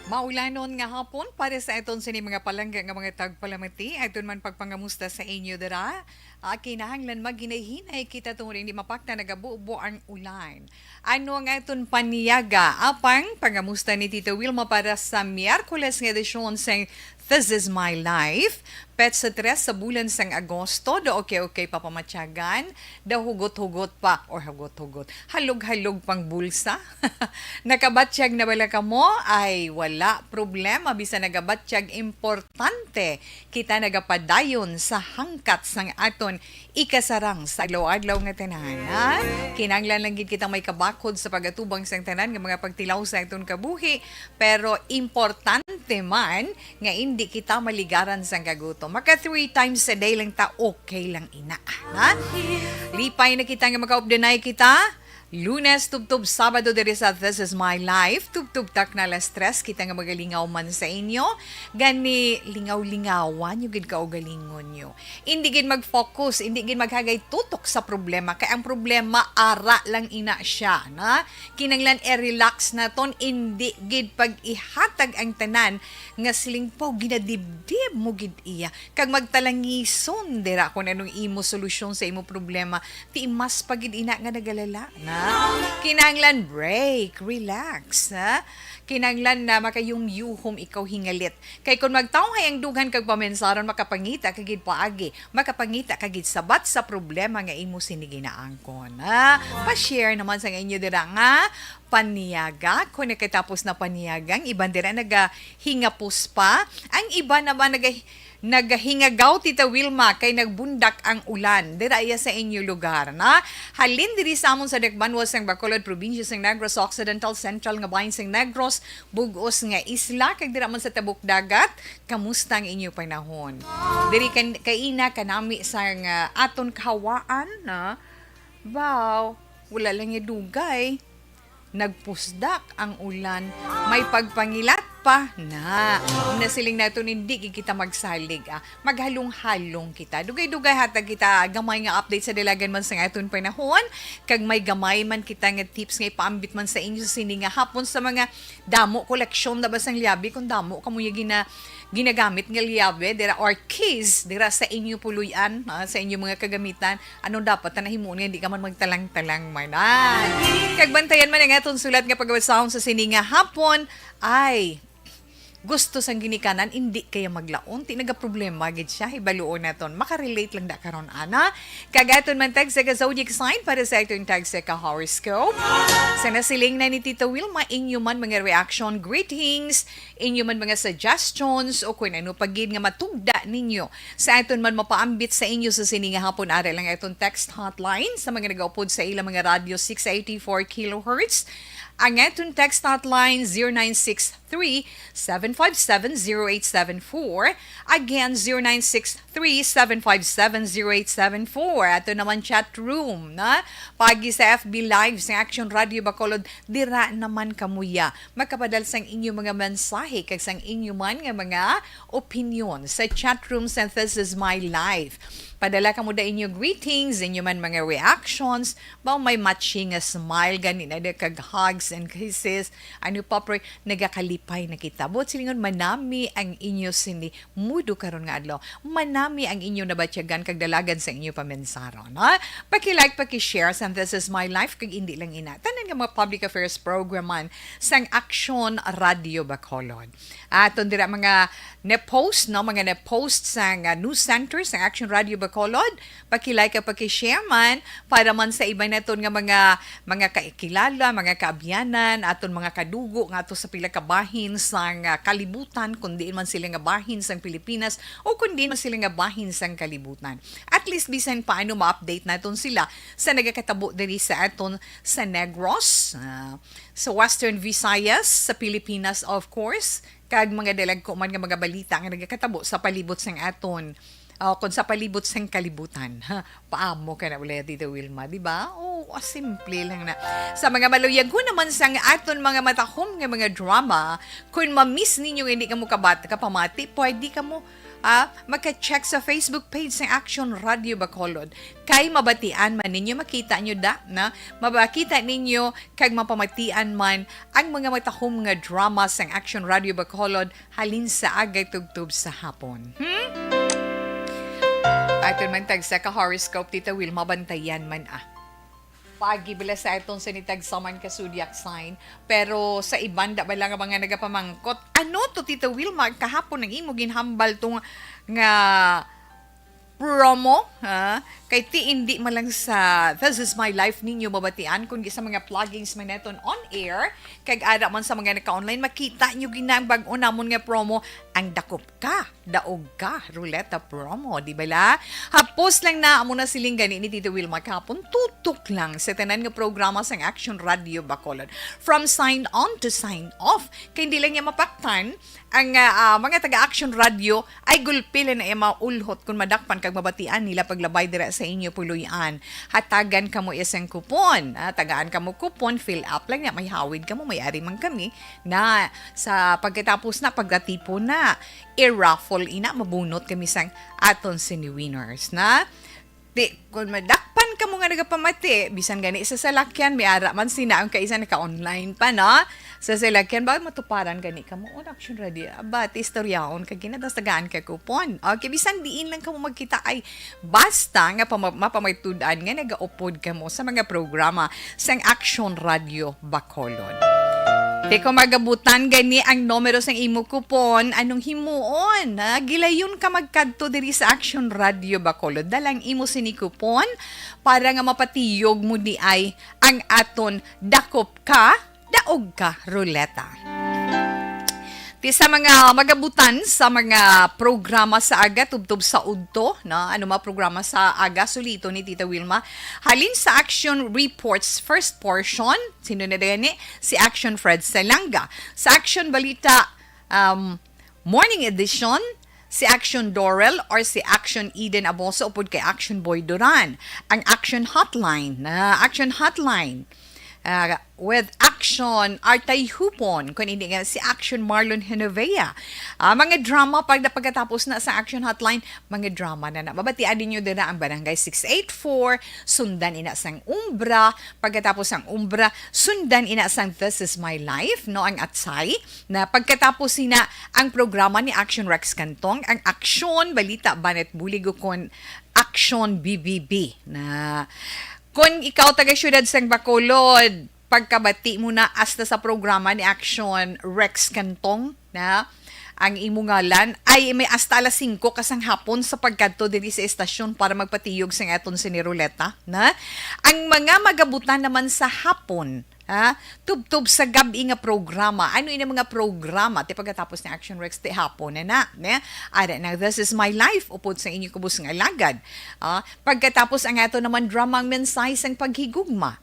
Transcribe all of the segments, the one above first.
Maulanon nga hapon para sa iton sini mga palangga nga mga tagpalamati aton man pagpangamusta sa inyo dira. Kinahanglan maghinay-hinay kita tungod hindi mapakta nagabubo ang ulan. Ano nga iton paniyaga apang pangamusta ni Tito Wilma para sa Miyerkules nga edisyon sa This is My Life. Pet sa 3 sa bulan sang Agosto, do okay papamatyagan, da hugot-hugot pa, or hugot-hugot, halog-halog pang bulsa. Nakabatsyag na bala ka mo, ay wala problema, bisa nagabatsyag importante. Kita nagapadayon sa hangkat sang aton ikasarang sa adlaw-adlaw nga tanan. Kinanglan lang gid kita may kabakod sa pagatubang sang tanan nga mga pagtilaw sa aton kabuhi, pero importante man nga hindi kita maligaran sang kagutom. Maka 3 times a day lang ta, okay lang ina. Ha? Lipay na kita nga makaupdanay kita. Lunes, tubtub, Sabado diri sa This is My Life. Tubtub tak na alas 3, kita nga magalingaw man sa inyo. Gani, lingaw-lingawan yung gid kaugalingon nyo. Hindi gid mag-focus, hindi gid maghagay tutok sa problema. Kaya ang problema, ara lang ina siya. Na? Kinanglan relax na ton, hindi gid pag-ihatag ang tanan nga silingpaw, ginadibdib mo gid iya. Kag magtalangison, dira kung anong imo solusyon sa imo problema, ti mas pagid ina nga nagalala. Na? Kinanglan break, relax, ha? Kinanglan na makayumyuhom ikaw hingalit. Kay kung magtaong hayang dughan kag pamensaron, makapangita kagid paagi, makapangita kagid sabat sa problema nga imo siniginaangkon. Ha? Pa-share naman sa inyo dira nga paniyaga. Kung nakatapos na paniyagang, iban dira nagahingapos pa. Ang iba naman nagahingagaw Tita Wilma kay nagbundak ang ulan dira iya sa inyo lugar na halin diri sa amon sa Dakbanwa sang Bacolod probinsya sang Negros Occidental Central nga bahin sang Negros bugos nga isla kag dira man sa tabok dagat kamusta ang inyo panahon diri kaina kanami sang aton kahawaan na wow wala lang dugay nagpusdak ang ulan may pagpangilat pa na siling nato hindi kita magsalig maghalong-halong kita dugay-dugay hatag kita gamay nga update sa dalagan man sa aton panahon kag may gamay man kita nga tips nga ipaambit man sa inyo sa sini nga hapon sa mga damo koleksyon na basang liabi kung damo kamo ginagamit nga liabe dira or keys dira sa inyo puluyan sa inyo mga kagamitan anong dapat na himuon nga hindi ka man magtalang-talang man kag bantayan man ang aton sulat nga pagbasahon sa sini nga hapon ay gusto sang ginikanan, hindi kaya maglaon. Ti nagaproblema gid siya. Hibaluon naton. Makarelate lang da karon ana. Kagaton man tag sa zodiac sign para sa itong tag sa horoscope. Sa nasiling na ni Tita Wilma, inyo man mga reaction, greetings, inyo man mga suggestions, o kung ano pagid nga matugda ninyo. Sa aton man mapaambit sa inyo sa sininga hapon ara lang itong text hotline sa mga nagaupod sa ilang mga radio 684 kHz. Ang atong text hotline 0963-757-0874. Again, 0963-757-0874. Ato naman chat room na pagi sa FB Live sa Action Radio Bacolod dira naman kamuya. Makapadal sang inyo mga mensahe kag sang inyo man nga mga opinion sa chat room sa This is My Life. Padala ka mo da inyo greetings, inyo man mga reactions, ba may matching a smile, ganin na kag hugs and kisses, ano pa pre, nagakalipay na kita. But silingon, manami ang inyo sini, mudo karon nga adlaw, manami ang inyo nabatyagan kag dalagan sa inyo pamensaron. Ha? Paki-like, paki-share, sa This is My Life, kag hindi lang ina. Tanan nga mga public affairs programan sang Action Radio Bacolod. Aton dira mga na-post, no? Mga na-post sang news center, sang Action Radio Bacolod, paki-like at paki-share man para man sa iba naton nga mga kakilala, mga kaabyanan, aton mga kadugo nga ato sa pila ka bahin sang kalibutan kundi man sila nga bahin sang Pilipinas o kundi man sila nga bahin sang kalibutan. At least bisan paano ma-update naton sila sa nagakatabo diri sa aton sa Negros, sa Western Visayas, sa Pilipinas of course, kag mga dalagko man nga mga balita nga nagakatabo sa palibot sang aton kung sa palibot sang kalibutan. Paamo ka na ulit dito, Wilma, di ba? Simple lang na. Sa mga maluyag ko naman sang aton mga matahom nga mga drama, kung ma-miss ninyo hindi ka mo kabat kapamati, pwede ka mo maka-check sa Facebook page ng Action Radio Bacolod. Kay mabatian man ninyo, makita nyo na mabakita ninyo kag mapamatian man ang mga matahom nga drama sa Action Radio Bacolod halin sa agay tugtub sa hapon. Aton man tag sa ka-horoscope, Tita Wilma, bantayan man pagibila sa itong sinitag saman ka zodiac sign. Pero sa iban, da ba lang ang mga nagapamangkot? Ano to, Tita Wilma? Kahapon nang imo ginhambal tong nga promo, kay ti hindi man lang sa This Is My Life ninyo mabatian, kundi sa mga plugins man neton on air, kag ada man sa mga naka-online, makita nyo ginang bag-o namon nga promo, ang dakop ka, daog ka, ruleta promo, di ba la? Hapos lang na, amo na siling gani ni Tito Wilma kahapon, tutok lang sa tanan nga programa sa Action Radio Bacolod. From sign on to sign off, kay hindi lang niya mapaktan, ang mga taga-Action Radio ay gulpili na maulhot kung madakpan kag mabatian nila paglabay dira sa inyo puluyan. Hatagan kamo isang kupon. Tagaan kamo kupon, fill up lang niya. May hawid kamo, may ari man kami na sa pagkatapos na, pagdatipo na, i-raffle ina, mabunot kami sang aton sini winners na. Di, kung madakpan ka mo nga nagapamati, bisan gani sa salakyan, may ara man sina ang kaisa naka-online pa, no? Sa salakyan, bakit matuparan gani ka mo? Action ready. Aba, istoryaon ka ginadastagaan ka kupon. Okay, bisan diin lang ka mo magkita ay basta nga mapamaitudan nga nag-upload ka mo sa mga programa sang Action Radio Bacolod. Di ko magabutan gani ang numero sang imo kupon, anong himuon, gilayon ka magkadto diri sa Action Radio Bacolod. Dalang imo sini kupon para nga mapatiyog mo di ay ang aton dakop ka, daog ka ruleta. Di sa mga magabutan sa mga programa sa aga tubtob sa udto, ano mga programa sa aga sulito ni Tita Wilma, halin sa Action Reports first portion, sino na gani? Si Action Fred Salanga. Sa Action Balita Morning Edition, si Action Dorel or si Action Eden Aboso upod kay Action Boy Duran. Ang Action Hotline, with Action Artay Hupon, kung hindi nga si Action Marlon Genovea. Mga drama, pagkatapos na sa Action Hotline, mga drama na mabatian ninyo din na ang Barangay 684, sundan ina sang Umbra, pagkatapos ang Umbra, sundan ina sang This Is My Life, no, ang Atsay, na pagkatapos ina ang programa ni Action Rex Cantong, ang Action Balita Banet Buligo kon Action BBB, na kung ikaw taga-syudad sang Bacolod, pagkabati mo na hasta sa programa ni Action Rex Cantong, na ang imungalan ay may hasta alas 5 kasang hapon sa pagkadto diri sa estasyon para magpatiyog sa aton siniruleta, na ang mga magabutan naman sa hapon, tubtob sa gabi nga programa. Ano ina mga programa ti pagkatapos ni Action Rex ti hapon na ada na This Is My Life upod sa inyo kubos nga alagad. Pagkatapos ang ato naman dramang mensahe sang paghigugma,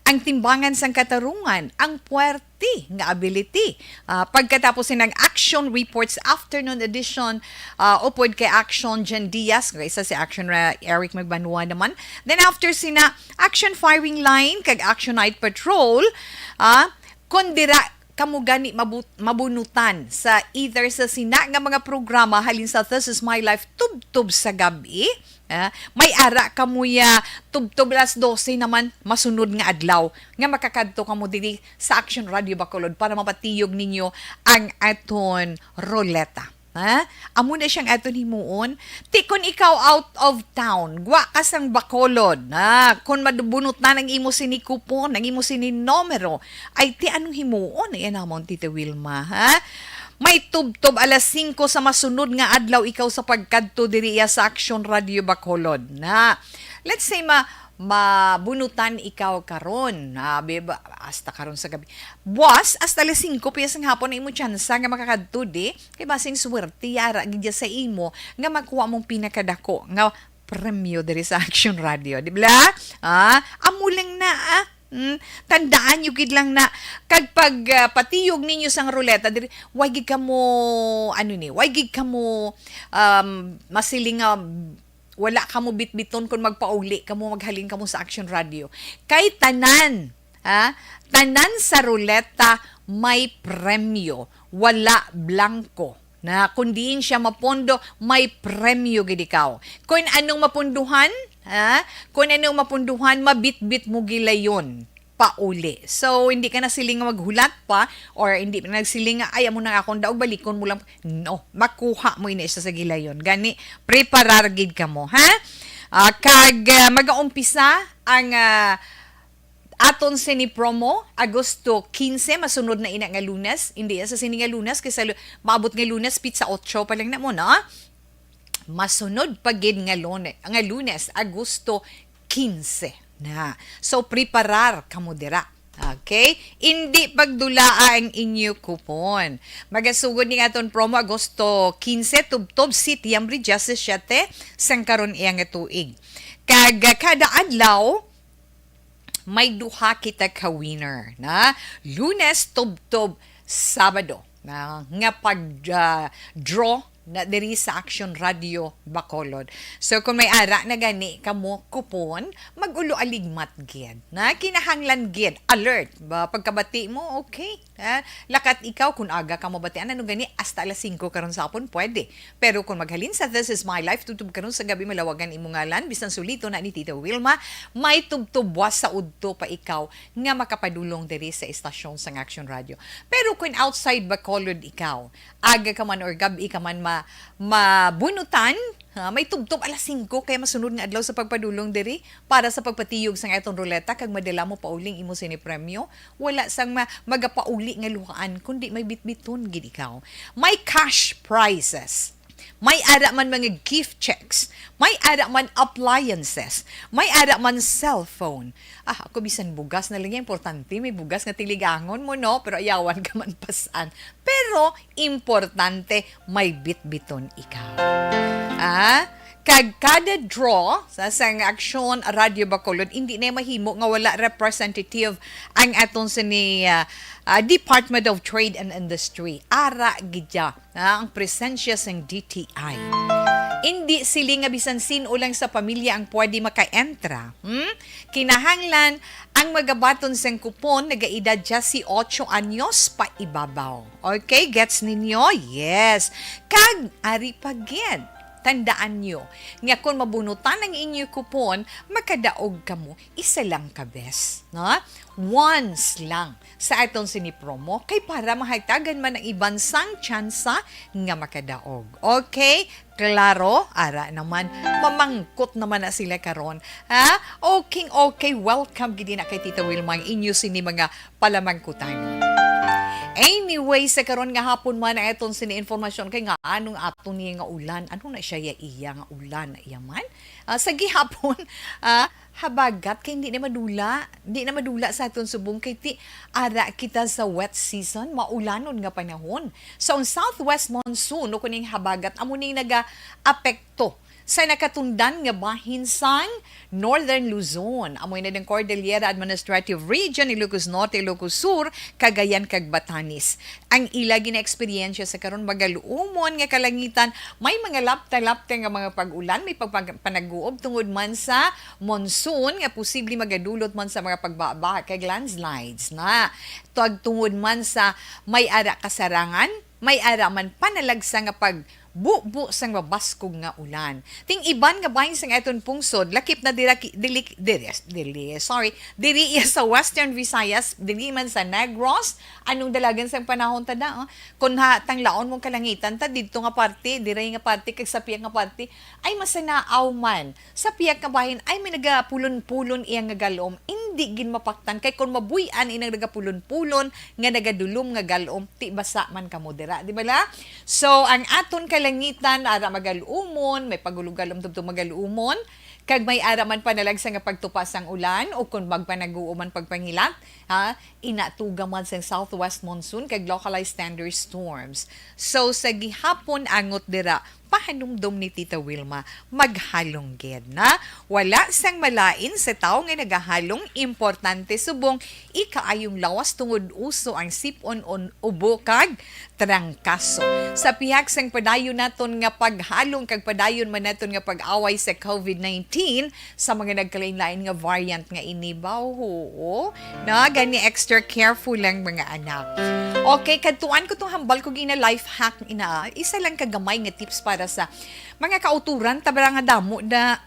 ang timbangan sang katarungan, ang puwerti nga ability. Pagkatapos ng Action Reports Afternoon Edition, upod kay Action Jen Diaz, isa si Action Eric Magbanua naman. Then after sina Action Firing Line, kag Action Night Patrol, kundira kamo gani mabunutan sa either sa sina nga mga programa halin sa This Is My Life tubtob sa gabi, may ara kamuya tubtob alas 12 naman masunod nga adlaw nga makakadto kamo diri sa Action Radio Bacolod para mapatiyog ninyo ang aton roleta. Amo na siyang aton himuon. Ti kun ikaw out of town, gwa ka sang Bacolod, kun madubunot na ng imo sini kupon, ng imo sini numero, ay ti anong himuon? Ayan namon, Tita Wilma, May tubtob alas 5 sa masunod nga adlaw ikaw sa pagkadto diri sa Action Radio Bacolod. Let's say mabunutan ikaw karon, beba hasta karon sa gabi. Buwas hasta alas 5 piyas ng hapon na imo tsansa nga makakadto di kay basin swerte yara gid sa imo nga makuha mong pinakadako nga premyo diri sa Action Radio, di ba? Amo lang na tandaan nyo gid lang na kag patiyog ninyo sang ruleta diri way gid kamo masiling wala kamo bitbiton kung magpauli kamo maghalin kamo sa Action Radio. Kay tanan sa ruleta may premyo, wala blanco. Na kung diin siya mapondo, may premyo gid ikaw. Kung anong mapunduhan, kung anong mapunduhan, mabit-bit mo gilayon pauli. So, hindi ka na siling maghulat pa or hindi na nagsiling nga, ay, amo na akong daog, balikon mo lang. No, makuha mo ina isa sa gilayon. Gani, preparar gid ka mo, ha? Mag-aumpisa ang aton sini promo Agosto 15 masunod na ina nga Lunes, hindi sa sini nga Lunes kasi maabot nga Lunes pizza 8 pa lang na mo na. Masunod pa gid nga Lunes Agosto 15 na. So preparar kamo dira. Okay? Hindi pagdulaa ang inyo kupon. Magasugod ni aton promo Agosto 15 tubtob Sitiambre Justice 7 sang karon iya nga tuig. Kada adlaw may duha kita ka winner na Lunes tubtob Sabado na nga pag draw na diri sa Action Radio Bacolod. So kung may ara na gani kamo kupon, magulo aligmat gid. Na kinahanglan gid alert ba pagkabati mo okay. Lakat ikaw kung aga ka mabatian ano gani hasta alas 5 karon sa hapon pwede. Pero kung maghalin sa This Is My Life tutub karon sa gabi malawagan imong ngalan bisan sulito na ni Tita Wilma, may tubtubwas sa udto pa ikaw nga makapadulong diri sa istasyon sa Action Radio. Pero kung outside Bacolod ikaw, aga ka man or gabi ka man mabunutan, may tubtob alas 5 kaya masunod nga adlaw sa pagpadulong diri para sa pagpatiyog sa atong ruleta kag madala mo pauling imo sini premyo, wala sang magapauli nga luhaan kundi may bitbiton gid ikaw. May cash prizes. May ara man mga gift checks. May ara man appliances. May ara man cellphone. Ako bisan bugas na lang importante. May bugas nga tiligangon mo, no? Pero ayawan ka man pasan. Pero, importante, may bitbiton ikaw. Kag kada draw sa sang Action Radio Bacolod, hindi na mahimo nga wala representative ang aton sa ni Department of Trade and Industry. Ara gidya ang presensya sang DTI. Hindi sili nga bisan sino lang sa pamilya ang pwede maka-entra. Kinahanglan ang magabaton sang kupon nagaedad dya si 8 anyos pa ibabaw. Okay, gets ninyo? Yes. Kag ari pagyan. Tandaan nyo, nga kung mabunutan ang inyo kupon, makadaog ka mo, isa lang ka bes. No? Once lang sa atong sinipromo, kay para mahagtagan man ang ibansang tsansa nga makadaog. Okay? Klaro? Ara naman, mamangkot naman na sila karon. Okay, welcome gidi na kay Tita Wilma ang inyo sini mga palamangkutan. Anyway, sa karon nga hapon man na eton sini informasyon kay nga anong aton niya nga ulan, ano na siya iya nga ulan na iyaman. Sa gihapon, habagat kay hindi na madula sa aton subong kay ti ara kita sa wet season, maulanon nga panahon. So ang southwest monsoon no kuning habagat amo ning naga-apekto sa nakatundan nga bahin sang Northern Luzon. Amoy na ng Cordillera Administrative Region, Ilocos Norte, Ilocos Sur, Cagayan kag Batanes. Ang ila gina-eksperyensya sa karon magaluumon nga kalangitan, may mga lapta-lapta nga mga pag-ulan, may panaguob tungod man sa monsoon nga posible magadulot man sa mga pagbabaha kag landslides na. Tungod man sa may ara kasarangan, may ara man panalagsa nga bubo sang mabaskog nga ulan. Ting iban nga bahin sang aton pungsod, lakip na diri sa Western Visayas, dili man sa Negros, anong dalagan sang panahon tada, kun tanglaon mong kalangitan ta didto nga parte, dire nga parte kag sa piyak nga parte, ay masanaaw man. Sa piyak nga bahin ay may nagapulon-pulon iya nga galom, hindi gin mapaktan kay kun mabuy-an inang nagapulon-pulon nga nagadulom nga galom, ti basa man kamo dira, di ba la? So ang aton langitan, ara magaluumon, may pagulugalom tubto magaluumon, kag may ara man panalagsa nga pagtupas ang ulan, o kung magpanaguuman pagpangilat, inatuga man sa southwest monsoon, kag localized thunderstorms. So, sa gihapon angot dira, pahanumdom ni Tita Wilma, maghalong gid na. Wala sang malain sa tao nga nagahalong, importante subong ikaayong lawas tungod uso ang sipon on ubo kag trangkaso. Sa pihak sang padayon naton nga paghalong kag padayon man naton nga pag-away sa COVID-19 sa mga nagkalain-lain nga variant nga inibaw. Na gani extra careful lang mga anak. Okay, kadtuan ko tong hambal ko gina life hack ina. Isa lang kagamay nga tips para sa mga kauturan tabara nga damo na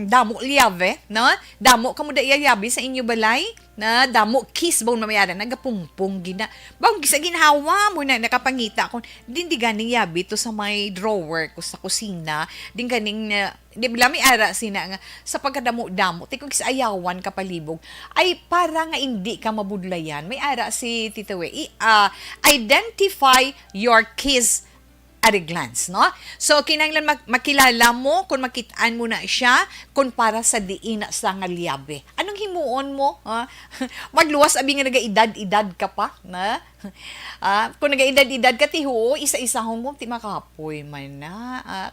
damo liave, no? Damo kamo da iyayabi sa inyo balay na damo kiss bone mamayara nagapungpong gina. Bang gisa ginhawa mo na nakapangita kon din di ganing yabi to sa may drawer ko sa kusina, din ganing di ba mi ara sina nga sa pagkadamo-damo ti kung ayawan ka palibog ay para nga hindi ka mabudlayan. May ara si Tita We, identify your kiss at a glance, no? So, kinahanglan makilala mo kung makitaan mo na siya kung para sa diina sa nga liyabe. Anong himuon mo? Magluwas abi nga naga-edad-edad ka pa, na? Kung naga-edad-edad ka, tiho, isa-isahon mo, ti makapoy man na.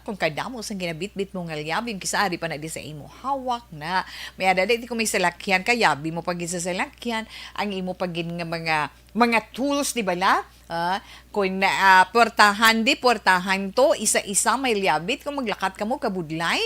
Kung kadamo sa ginabit-bit mo nga liyabe, yung kisari pa na di sa imo hawak na. May adada, kung may salakyan ka, yabi mo pagin sa salakyan, ang imo pagin nga mga tools, di ba la? Kung portahan to, isa-isa may liabit, kung maglakat ka mo, kabudlay,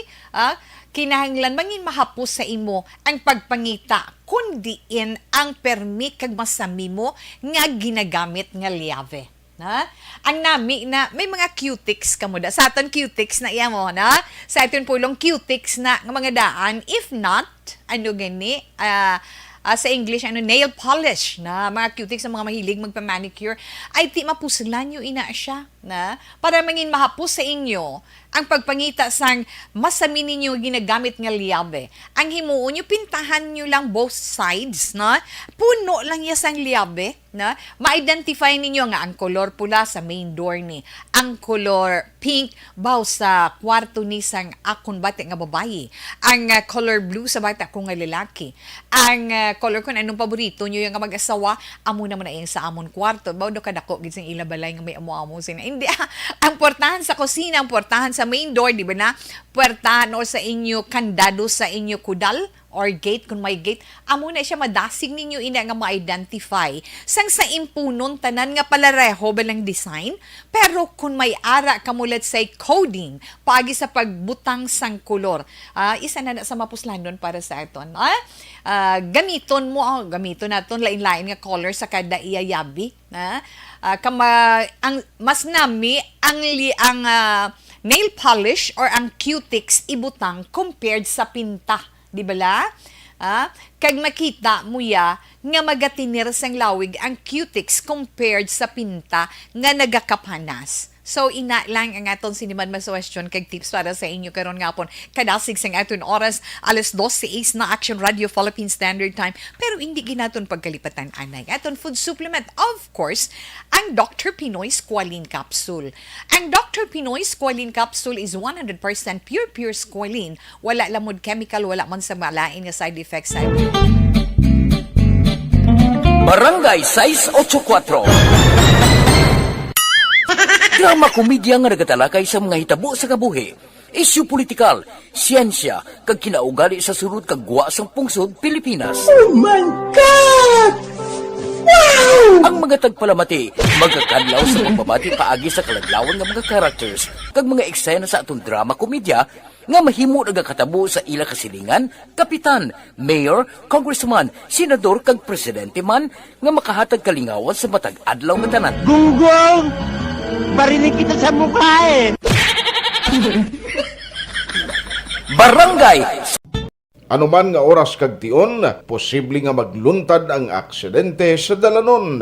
kinahanglan mangin mahapos sa imo ang pagpangita, kundiin ang permi kag masami mo nga ginagamit nga liave. Na? Ang nami na may mga cutics kamo da. Sa aton cutics na iya mo na. Sa aton pulong cutics na nga mga daan. If not, ano gani, sa English, nail polish na mga cutics sa mga mahilig magpa-manicure, ay ti mapuslan nyo ina siya na para mangin mahapos sa inyo ang pagpangita sang masami ninyo ginagamit nga liabe. Ang himuon nyo, pintahan nyo lang both sides, na puno lang iya sang liabe, na ma-identify ninyo nga ang color pula sa main door ni, ang color pink baw sa kwarto ni sang akon bata nga babayi, ang color blue sa bata ko nga lalaki, ang color kung anong paborito nyo yung nga mag-asawa, amo naman na yung sa amon kwarto, baw do kadako gising ilabalay nga may amo-amo sina. Hindi, ang portahan sa kusina, ang portahan sa main door, di ba na? Puertahan o sa inyo kandado sa inyo kudal or gate, kung may gate, amo na siya madasig ninyo ina nga ma-identify. Sang sa impunon tanan nga palareho balang design, pero kung may ara kamulat sa coding, pagi sa pagbutang sang kolor, isa na sa mapuslanon para sa aton. Gamiton naton lain-lain nga color sa kada iyayabi. Ang mas nami ang nail polish or ang cutics ibutang compared sa pinta. Di ba la? Kag makita mo ya nga magatinir sang lawig ang cutics compared sa pinta nga nagakapanas. So, ina lang ang aton siniman maswestyon kag tips para sa inyo karon nga pon. Kadasig sang aton oras, alas 2:06 na Action Radio Philippine Standard Time. Pero hindi ginaton pagkalipatan anay. Aton food supplement, of course, ang Dr. Pinoy Squalene Capsule. Ang Dr. Pinoy Squalene Capsule is 100% pure squalene. Wala lamod chemical, wala man sa malain nga side effects sa Barangay 684. Drama komedya nga nagatalakay sa mga hitabo sa kabuhi, isyu politikal, siyensya, kag kinaugali sa sulod kag guwa sang pungsod Pilipinas. Oh my God! Wow! Ang mga tagpalamati, magkakadlaw sa pagbabati paagi sa kalaglawan nga mga characters kag mga eksena sa atong drama komedya nga mahimo nagakatabo sa ila kasilingan, kapitan, mayor, congressman, senador kag presidente man nga makahatag kalingawan sa matag adlaw nga tanan. Gunggong! Barinig kita sa mukha eh! Barangay Anuman nga oras kag tion, posible nga magluntad ang aksidente sa dalanon.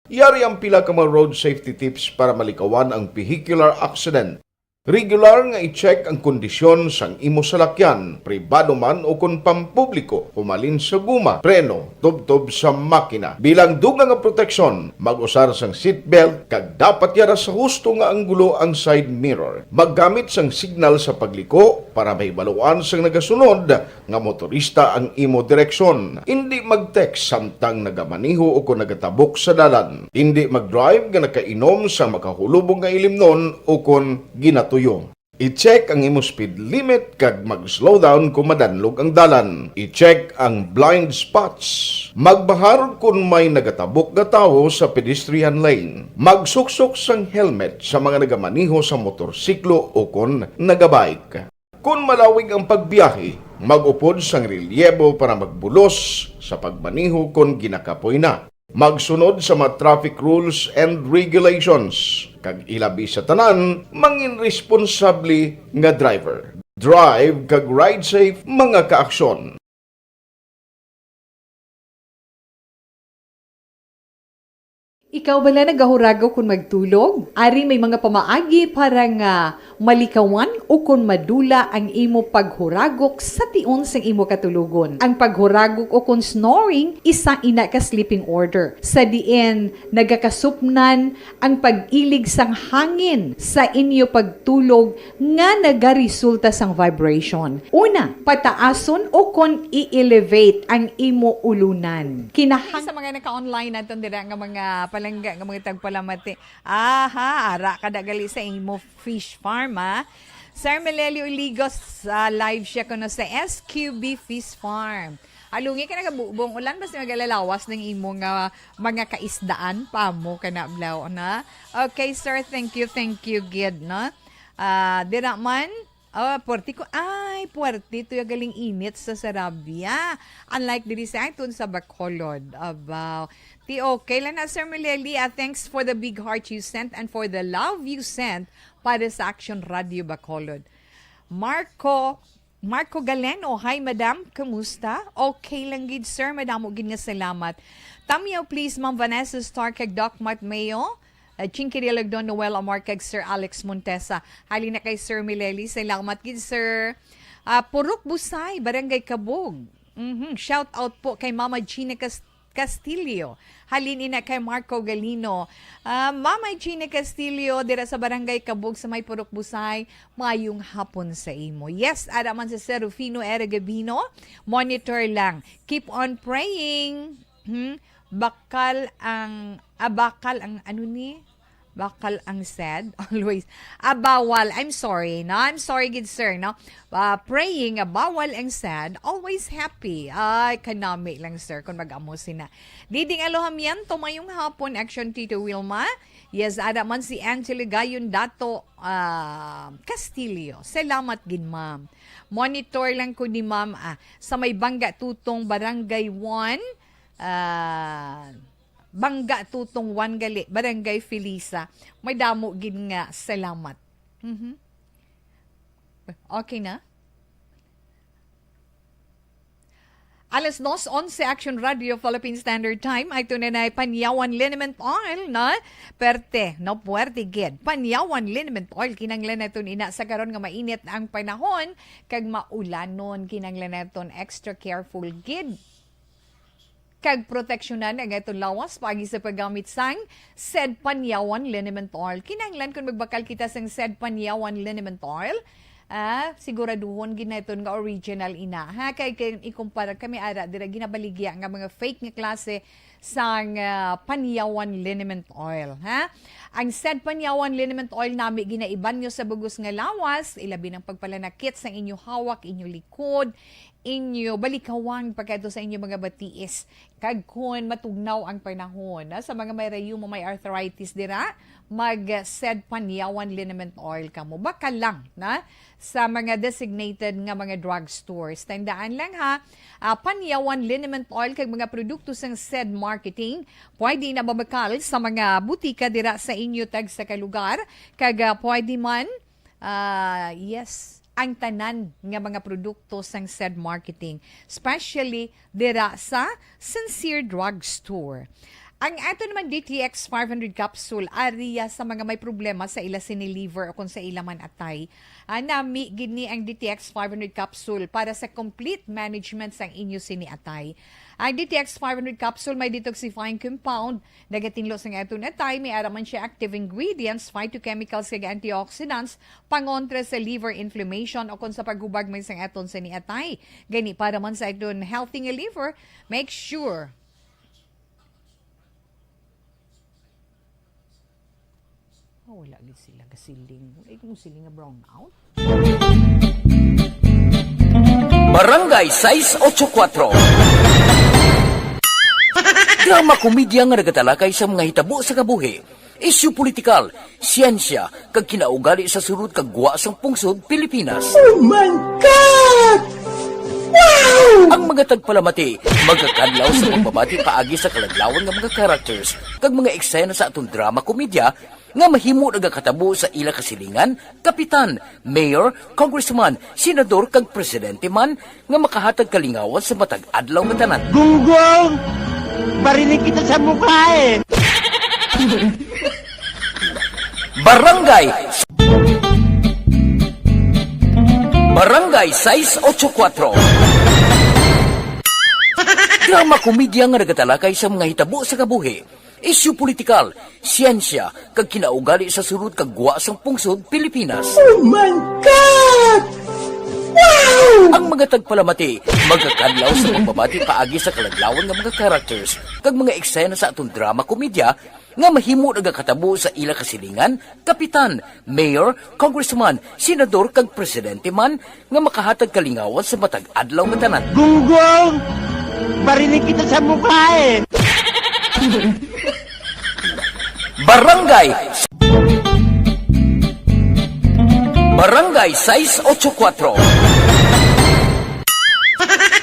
Yari ang pila ka mga road safety tips para malikawan ang vehicular accident. Regular nga i-check ang kondisyon sang imo salakyan, pribado man o kung pampubliko, humalin sa guma, preno, tubtob sa makina. Bilang dugang nga proteksyon, mag-usar sang seatbelt, kag dapat yara sa husto nga anggulo ang side mirror. Maggamit sang signal sa pagliko para may baluan sang nagasunod nga motorista ang imo direksyon. Hindi mag-text samtang nagamaniho o kung nagatabok sa dalan. Hindi mag-drive nga nakainom sa makahulubong nga ilimnon o kung ginatuyo. I-check ang imo speed limit kag mag-slow down kung madanlog ang dalan. I-check ang blind spots. Magbahar kung may nagatabok nga tawo sa pedestrian lane. Magsuksok sang helmet sa mga nagamaniho sa motorsiklo o kon nagabike. Kung malawig ang pagbiyahe, mag-upod sang relyebo para magbulos sa pagmaniho kung ginakapoy na. Magsunod sa mga traffic rules and regulations. Kag ilabi sa tanan, mangin responsable nga driver. Drive kag ride safe mga kaaksyon. Ikaw bala nagahurago kung magtulog? Ari may mga pamaagi para nga malikawan o kung madula ang imo paghuragok sa tion sang imo katulugon. Ang paghuragok o kung snoring, isa ina ka sleeping order. Sa diin, nagakasupnan ang pag-ilig sang hangin sa inyo pagtulog nga nagaresulta sang vibration. Una, pataason o kung i-elevate ang imo ulunan. Sa mga naka-online naton dira nga mga palangga nga mga tagpalamati. Ara kada gali sa imo fish farm ha. Sir Melelio Iligos live siya kuno sa SQB Fish Farm. Alungi ka nagabubong ulan basta magalalawas ng imo nga mga kaisdaan pa mo kana blaw na. Okay sir, thank you gid no. Dira man puerti ko. Ay, puerti. Ito yung galing init sa Sarabia. Unlike diri sa itun sa Bacolod. Abaw. Ti okay lang na, Sir Meleli. Thanks for the big heart you sent and for the love you sent para sa Action Radio Bacolod. Marco Galeno. Hi, madam. Kamusta? Okay lang gid, sir. Madamo gid nga salamat. Tamiyaw, please, Ma'am Vanessa Stark kag Doc Mart Mayo. Chinkirilag Don Noel Amar kag Sir Alex Montesa. Halina kay Sir Mileli. Salamat gid sir. Purok Busay, Barangay Kabog. Shout out po kay Mama Gina Castillo. Halin ina kay Marco Galino. Mama Gina Castillo, dira sa Barangay Kabog sa may Purok Busay. Mayong hapon sa imo. Yes, ada man sa Sir Rufino Eragabino. Monitor lang. Keep on praying. Bakal ang ano ni? Bakal ang sad always. Bawal. I'm sorry. No, I'm sorry gid sir, no. Praying bawal ang sad, always happy. Ay kanami lang sir kung mag-amo sina. Diding alohamian tumayong hapon action Tito Wilma. Yes, ada man si Angela Gayon Dato Castillo. Salamat gid ma'am. Monitor lang ko ni ma'am sa may Bangga Tutong Barangay 1. Bangga Tutong 1 gali, Barangay Felisa. May damo gid nga salamat. Okay na? Alas 2:11 Action Radio Philippine Standard Time ay tunay Panyawan Liniment Oil na perte, no puwerte gid. Panyawan Liniment Oil kinanglan naton ina sa karon nga mainit ang panahon kag maulanon kinanglan naton extra careful gid. Kag proteksyonan ang itong lawas pagi sa paggamit sang SED Panyawan Liniment Oil. Kinanglan kung magbakal kita sang SED Panyawan Liniment Oil, siguraduhon ginaton nga original ina. Ha, kay ikumpara kami ara dira ginabaligya nga mga fake nga klase sang Panyawan Liniment Oil. Ha? Ang SED Panyawan Liniment Oil nami ginaiban nyo sa bugos nga lawas, ilabi ng pagpalanakit sa inyo hawak, inyo likod, inyo balikawang pagkato sa inyo mga batiis. Kag kun matugnaw ang panahon. Sa mga may rayuma, may arthritis dira, mag-SED Panyawan Liniment Oil kamo. Baka lang na sa mga designated nga mga drugstores. Tandaan lang ha, Panyawan Liniment Oil kag mga produkto sang SED Marketing pwede na babakal sa mga butika dira sa inyo tag sa kalugar. Kag pwede man, yes, ang tanan nga mga produkto sang SED Marketing, especially dira sa Sincere Drugstore. Ang ato naman DTX 500 capsule area sa mga may problema sa ila liver o kung sa ila man atay. Nami gini ang DTX 500 capsule para sa complete management sang inyo siniatay. Ang DTX 500 capsule may detoxifying compound, nagatinlo sang ato atay, may araman siya active ingredients, phytochemicals kag antioxidants, pangontra sa liver inflammation o kung sa paghubag may sang aton siniatay. Gani para man sa aton healthy nga liver, make sure Wala gid sila kasiling. Wala mo siling nga brown out. Barangay 684. Drama komedya nga nagatalakay sa mga hitabo sa kabuhi, isyu politikal, siyensya, kag kinaugali sa surut kag guwa sang pungsod Pilipinas. Oh my God! Ang mga tagpalamati, magkakadlaw sa pagbabati paagi sa kalaglawan ng mga characters kag mga eksena sa atong drama komedya nga mahimo nagakatabo sa ila kasilingan, kapitan, mayor, congressman, senador kag presidente man nga makahatag kalingawan sa matag adlaw nga tanan. Gunggong! Barinig kita sa mukha eh! Barangay 684. Drama komedya nga nagatalakay sa mga hitabo sa kabuhi, isyu politikal, siyensya, kag kinaugali sa surut kag guwa sang pungsod Pilipinas. Oh my God! Ang mga tagpalamati, magkakadlaw sa pagbabati paagi sa kalaglawan ng mga characters kag mga eksena sa atong drama komedya nga mahimo nagakatabo sa ila kasilingan, kapitan, mayor, congressman, senador kag presidente man nga makahatag kalingawan sa matag adlaw nga tanan. Gunggong! Barinig kita sa mukha eh! Barangay 684.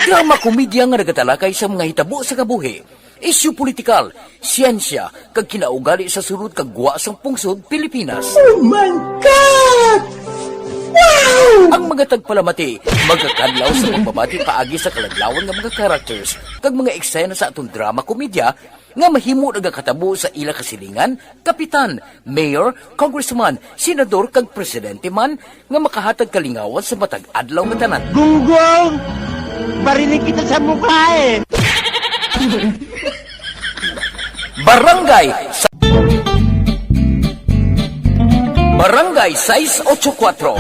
Drama komedya nga nagatalakay sa mga hitabo sa kabuhi, isyu politikal, siyensya, kag kinaugali sa surut kag guwa sang pungsod Pilipinas. Oh my God! Ang mga tagpalamati, magkakadlaw sa pagbabati paagi sa kalaglawan ng mga characters kag mga eksena sa atong drama komedya nga mahimo nagakatabo sa ila kasilingan, kapitan, mayor, congressman, senador kag presidente man nga makahatag kalingawan sa matag adlaw nga tanan. Gunggong! Barinig kita sa mukha eh! Barangay 684.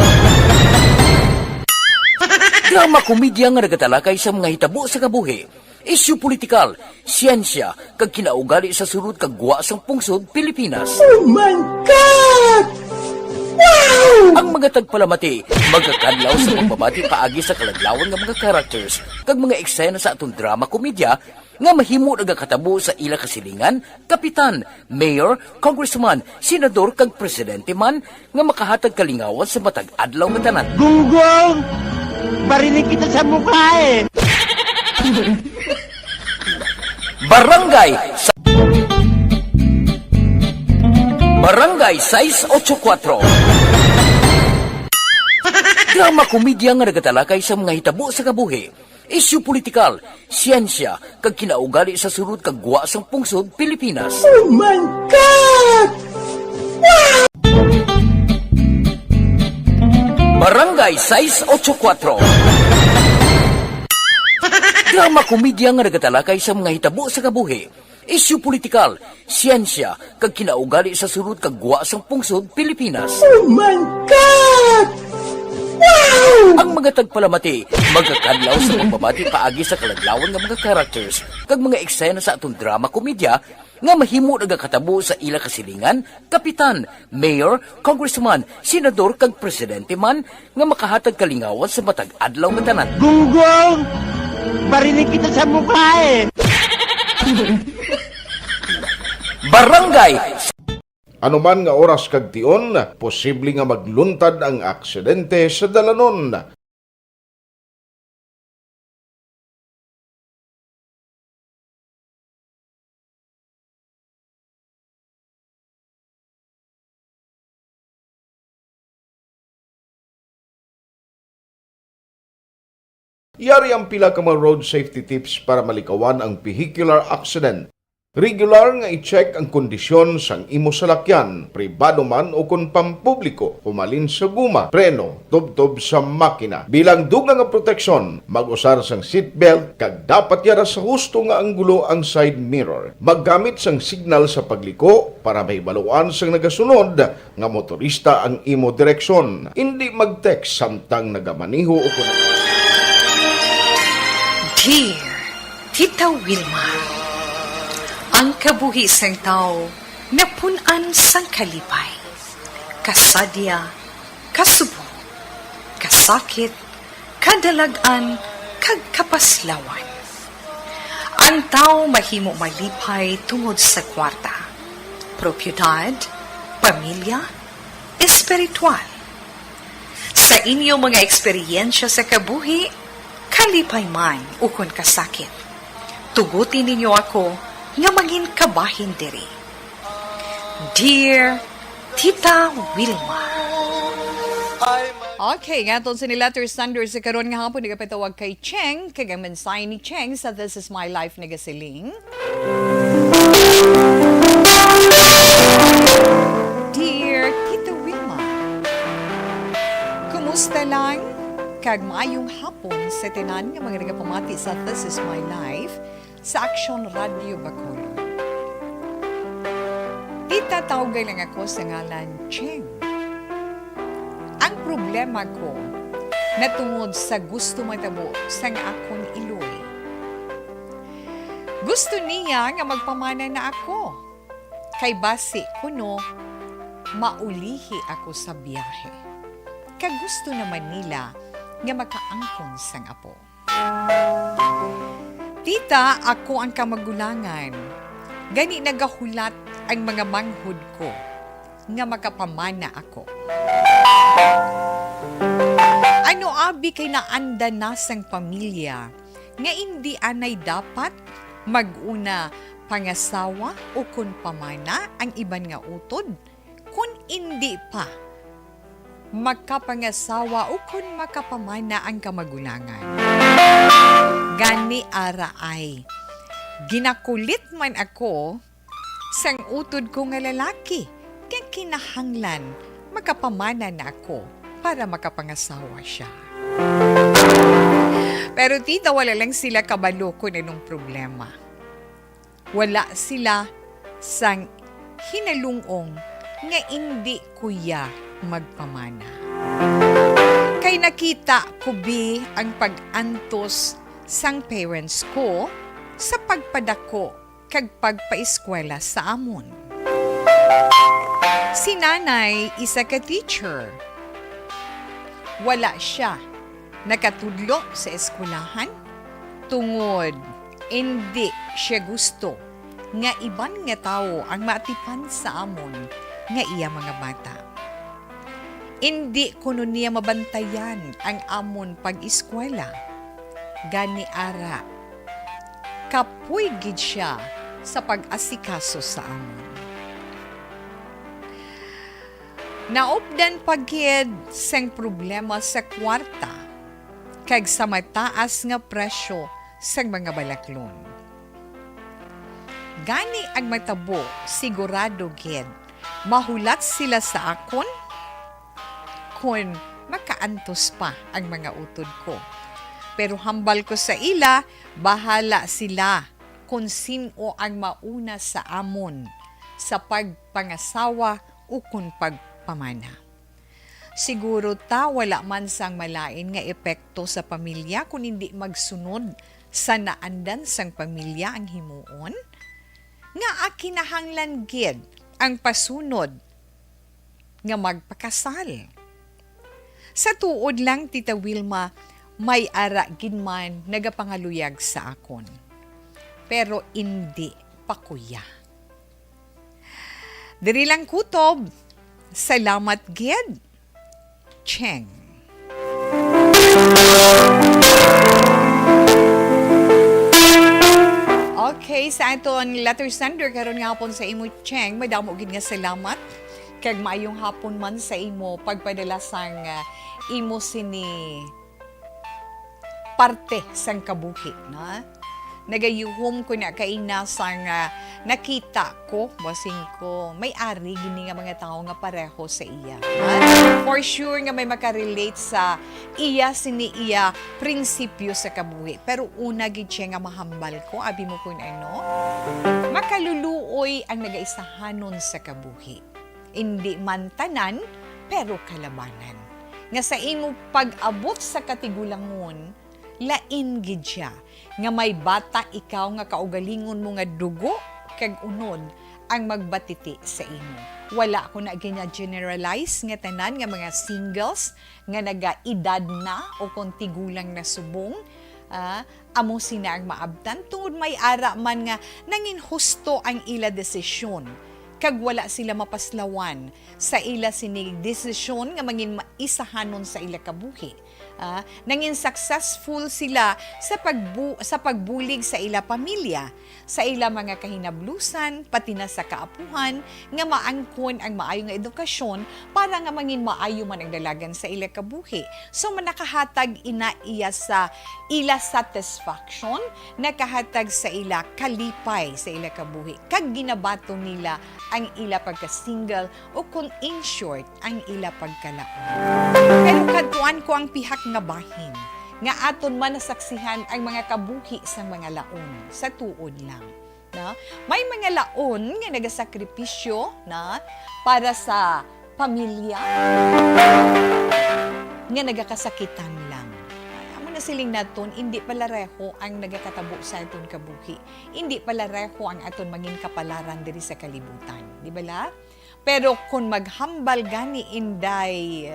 Drama komedya nga nagatalakay sa mga hitabo sa kabuhi, isyu politikal, siyensya, kag kinaugali sa surut kag guwa sang pungsod Pilipinas. Oh my God! Ang mga tagpalamati, magkakadlaw sa pagbabati paagi sa kalaglawan ng mga characters kag mga eksena sa atong drama komedya nga mahimo nagakatabo sa ila kasilingan, kapitan, mayor, congressman, senador kag presidente man nga makahatag kalingawan sa matag adlaw nga tanan. Gunggong! Barinig kita sa mukha eh! Barangay 684. Drama komedya nga nagatalakay sa mga hitabo sa kabuhi, isyu politikal, siyensya, kag kinaugali sa surut kag guwa sang pungsod Pilipinas. Oh my God! Barangay 684. Drama komedya nga nagatalakay sa mga hitabo sa kabuhi, isyu politikal, siyensya, kag kinaugali sa surut kag guwa sang pungsod Pilipinas. Oh my God! Ang mga tagpalamati, magkakadlaw sa pagbabati paagi sa kalaglawan ng mga characters kag mga eksena sa atong drama komedya nga mahimo nagakatabo sa ila kasilingan, kapitan, mayor, congressman, senador kag presidente man nga makahatag kalingawan sa matag adlaw nga tanan. Gunggong! Barinig kita sa mukha eh! Anuman nga oras kag tion, posible nga magluntad ang aksidente sa dalanon. Yari ang pila ka mga road safety tips para malikawan ang vehicular accident. Regular nga i-check ang kondisyon sang imo salakyan, pribado man o kung pampubliko, humalin sa guma, preno, tubtob sa makina. Bilang dugang nga proteksyon, mag-usar sang seatbelt, kag dapat yara sa husto nga anggulo ang side mirror. Maggamit sang signal sa pagliko para mahibaluan sang nagasunod nga motorista ang imo direksyon. Hindi mag-text samtang nagamaniho o kung... Dear Tita Wilma, ang kabuhi sang tao napunan sang kalipay. kasadya, kasubo, kasakit, kadalagan, kag kapaslawan. Ang tao mahimo malipay tungod sa kwarta, propiedad, pamilya, espiritual. Sa inyo mga eksperyensya sa kabuhi, kalipay man ukon kasakit. Tugutin ninyo ako nga maging kabahin diri. Dear Tita Wilma. Okay, nga itong siniletter standard sa karon nga hapon nagapatawag kay Cheng, kag ang mensahe ni Cheng sa This Is My Life nagasiling. Dear Tita Wilma, kumusta lang? Kag maayong hapon sa tinan nga mga nagapamati sa This Is My Life sa Action Radio Bacolod. Tita, tawagay lang ako sa ngalan Cheng. Ang problema ko natungod sa gusto matabo sang akong iloy. Gusto niya nga magpamana na ako. Kay basi kuno maulihi ako sa biyahe. Kag gusto naman nila nga makaangkon sang apo. Tita, ako ang kamagulangan. Gani nagahulat ang mga manghud ko nga makapamana ako. Ano abi kay naanda na sang pamilya nga hindi anay dapat maguna pangasawa o kun pamana ang iban nga utod kun hindi pa makapangasawa o kun makapamana ang kamagulangan. Gani ara ay ginakulit man ako sang utod ko nga lalaki kaya kinahanglan makapamana na ako para makapangasawa siya. Pero tita, wala lang sila kabalo ko na nung problema. Wala sila sang hinalungong nga hindi kuya magpamana. Kay nakita ko bi ang pag-antos sang parents ko sa pagpadako kag pagpaeskwela sa amon. Si nanay, isa ka teacher. Wala siya nakatudlo sa eskwelahan tungod hindi siya gusto nga iban nga tao ang maatipan sa amon nga iya mga bata. Hindi kuno niya mabantayan ang amon pag-eskwela. Gani ara, kapoy gid siya sa pag-asikaso sa amon. Naupdan pagkid sang problema sa kwarta kag sa mataas nga presyo sang mga balaklon. Gani ang matabo sigurado gid mahulat sila sa akon kun makaantos pa ang mga utod ko. Pero hambal ko sa ila, bahala sila kung sino ang mauna sa amon sa pagpangasawa o kung pagpamana. Siguro ta wala man sang malain nga epekto sa pamilya kung hindi magsunod sa naandan sang pamilya ang himuon, nga akinahanglan gid ang pasunod nga magpakasal. Sa tuod lang, Tita Wilma, may ara gid man nagapangaluyag sa akon. Pero hindi pa kuya. Diri lang kutob. Salamat gid. Cheng. Okay, sa aton letter sender karon nga hapon sa imo Cheng, madamo gid nga salamat kag maayong hapon man sa imo pagpadala sang imo sini parte sang kabuhi na nagayuhom ko na kaina sang nakita ko basing ko may ari gini nga mga tao nga pareho sa iya. For sure nga may makarelate sa iya sini iya prinsipyo sa kabuhi. Pero una gid siya nga mahambal ko abi mo kun ano makaluluoy ang nagaisahanon sa kabuhi. Hindi man tanan pero kalabanan. Nga sa imo pag-abot sa katigulangon lain gid siya nga may bata ikaw nga kaugalingon mo nga dugo kag unod ang magbatiti sa imo. wala ko na gina-generalize nga tanan nga mga singles nga naga-edad na o kung tigulang na subong. Amo sina ang maabtan tungod may ara man nga nangin husto ang ila desisyon kag wala sila mapaslawan sa ila sinig desisyon nga mangin maisahanon sa ila kabuhi. Nangin successful sila sa pagbulig sa ila pamilya, sa ila mga kahinablusan, pati na sa kaapuhan, nga maangkon ang maayo nga edukasyon para nga mangin maayo man ang dalagan sa ila kabuhi. So manakahatag ina iya sa ila satisfaction, nakahatag sa ila kalipay sa ila kabuhi. Kag ginabato nila ang ila pagka-single o kung in short, ang ila pagkalaon. Pero kadtuan ko ang pihak nga bahin, nga aton man nasaksihan ang mga kabuhi sa mga laon, sa tuod lang. Na? May mga laon nga nagasakripisyo na para sa pamilya, nga nagakasakitan lang. Amo na siling naton, hindi pala reho ang nagakatabo sa aton kabuhi. Hindi pala reho ang aton mangin kapalaran diri sa kalibutan. Di ba la? Pero kung maghambal gani inday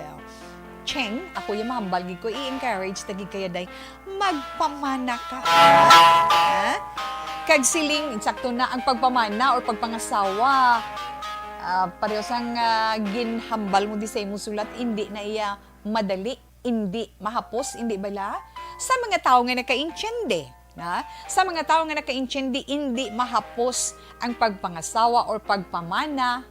Cheng, ako yung mahambal ko, i-encourage tagi kaya day, magpamana ka. Kag siling, insakto na ang pagpamana or pagpangasawa, pareho sang ginhambal mo di sa imong sulat, hindi na iya madali, hindi mahapos, hindi bala? Sa mga tao nga naka-intyende, sa mga tao nga naka-intyende, hindi mahapos ang pagpangasawa or pagpamana,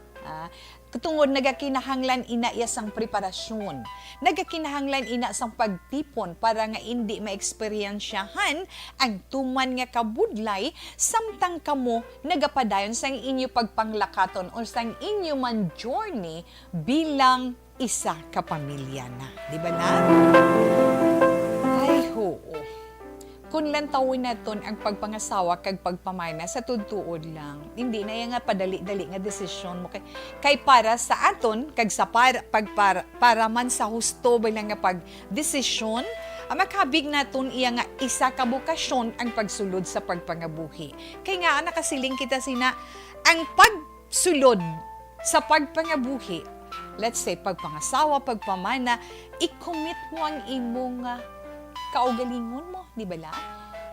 tungod nagakinahanglan ina iya sang preparasyon. Nagakinahanglan ina sang pagtipon para nga hindi maeksperiensyahan ang tuman nga kabudlay samtang kamo nagapadayon sang inyo pagpanglakaton o sang inyo man journey bilang isa ka pamilya na. Di ba na? Ay, hoo. Kung lantawin naton ang pagpangasawa kag pagpamana sa tudtuod lang, hindi na yan nga padali-dali nga desisyon mo kay para sa aton kag sa para man sa husto bilang nga pagdesisyon, makabig naton iya nga isa ka bukasyon ang pagsulod sa pagpangabuhi. Kay nga nakasiling kita sina ang pagsulod sa pagpangabuhi, let's say pagpangasawa, pagpamana, i-commit mo ang imong kaugalingon mo, di ba la?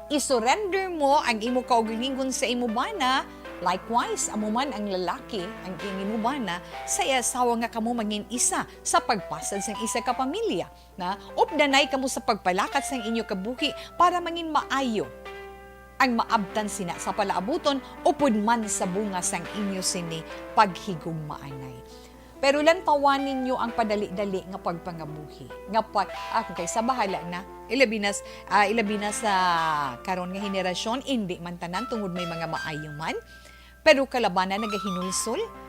I-surrender mo ang imo kaugalingon sa imo bana, likewise, amo man ang lalaki, ang imo bana, sa asawa nga kamo mangin isa sa pagpasad sang isa ka pamilya. Updanay kamo sa pagpalakat sang inyo kabuhi para mangin maayo ang maabtan sina sa palaabuton upod man sa bunga sang inyo sini paghigugmaanay. Pero lantawan ninyo ang padali-dali nga pagpangabuhi. Nga kay sa bahala na, ilabi na sa karon nga henerasyon, hindi man tanan tungod may mga maayo man. Pero kalabanan nagahinulsol.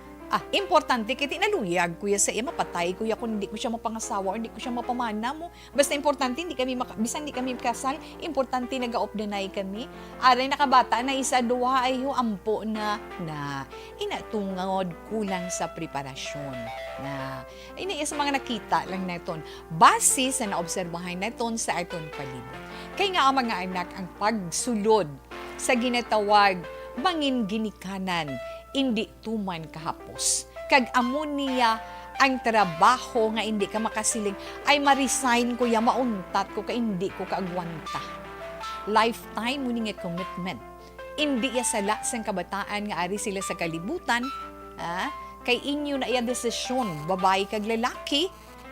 Importante kiti naluyag kuya sa iya mapatay kuya kung hindi ko siya mapangasawa o hindi ko siya mapamana mo. Basta importante hindi kami bisan hindi kami kasal, importante nagaopdenay kami. Aray nakabata na isa duha ay ampo na inatungod kulang sa preparasyon. Ini sa mga nakita lang naton base sa naobserbahan naton sa aton palibot. Kay nga ang mga anak ang pagsulod sa ginatawag mangin ginikanan hindi tuman kahapos. Kag amon niya ang trabaho nga hindi ka makasiling, ay ma-resign ko ya, mauntat ko ka, hindi ko kaagwanta. Lifetime mo nga commitment. Hindi ya sala sang kabataan nga ari sila sa kalibutan, kay inyo na iya desisyon, babae kag lalaki,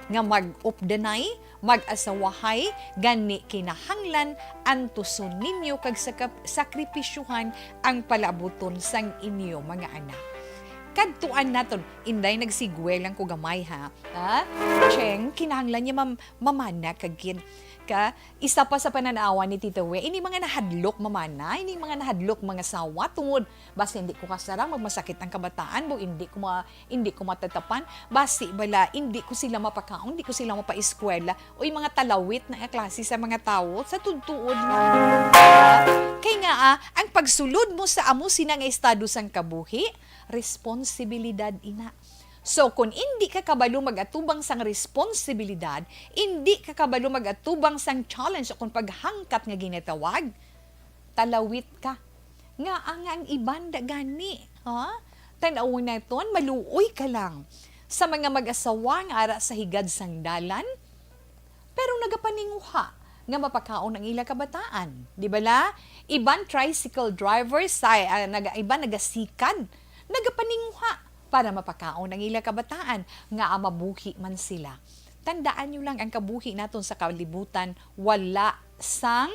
nga mag-updanay, mag-asawahay, gani kinahanglan, antuson ninyo kag sakripisyuhan ang palabuton sang inyo mga anak. Kadtuan naton, inday nagsigwe lang ko gamay ha. Cheng, kinahanglan niya mamana kagin. Isa pa sa pananawa ni Tita We, ini mga nahadlok mamana, ini mga nahadlok mga sawa tungod basta hindi ko kasarang magmasakit ang kabataan mo, hindi ko matatapan, basi bala hindi ko sila mapakaon, hindi ko sila mapa-eskwela o yung mga talawit na klase sa mga tao sa tudtuod na. Kaya nga ang pagsulod mo sa amo sinang estado sang kabuhi, responsibilidad ina. So, kung hindi ka kabalo mag-atubang sang responsibilidad, hindi ka kabalo mag-atubang sang challenge o kung paghangkat nga ginatawag, talawit ka. Nga ang ibanda gani. Tanawon na ito, maluoy ka lang sa mga mag-asawa nga ara sa higad sang dalan, pero nagapaninguha nga mapakaon ang ila kabataan. Di ba la? Iban tricycle drivers, iban nagasikad, nagapaninguha para mapakaon ang ila kabataan nga mabuhi man sila. Tandaan nyo lang ang kabuhi naton sa kalibutan, wala sang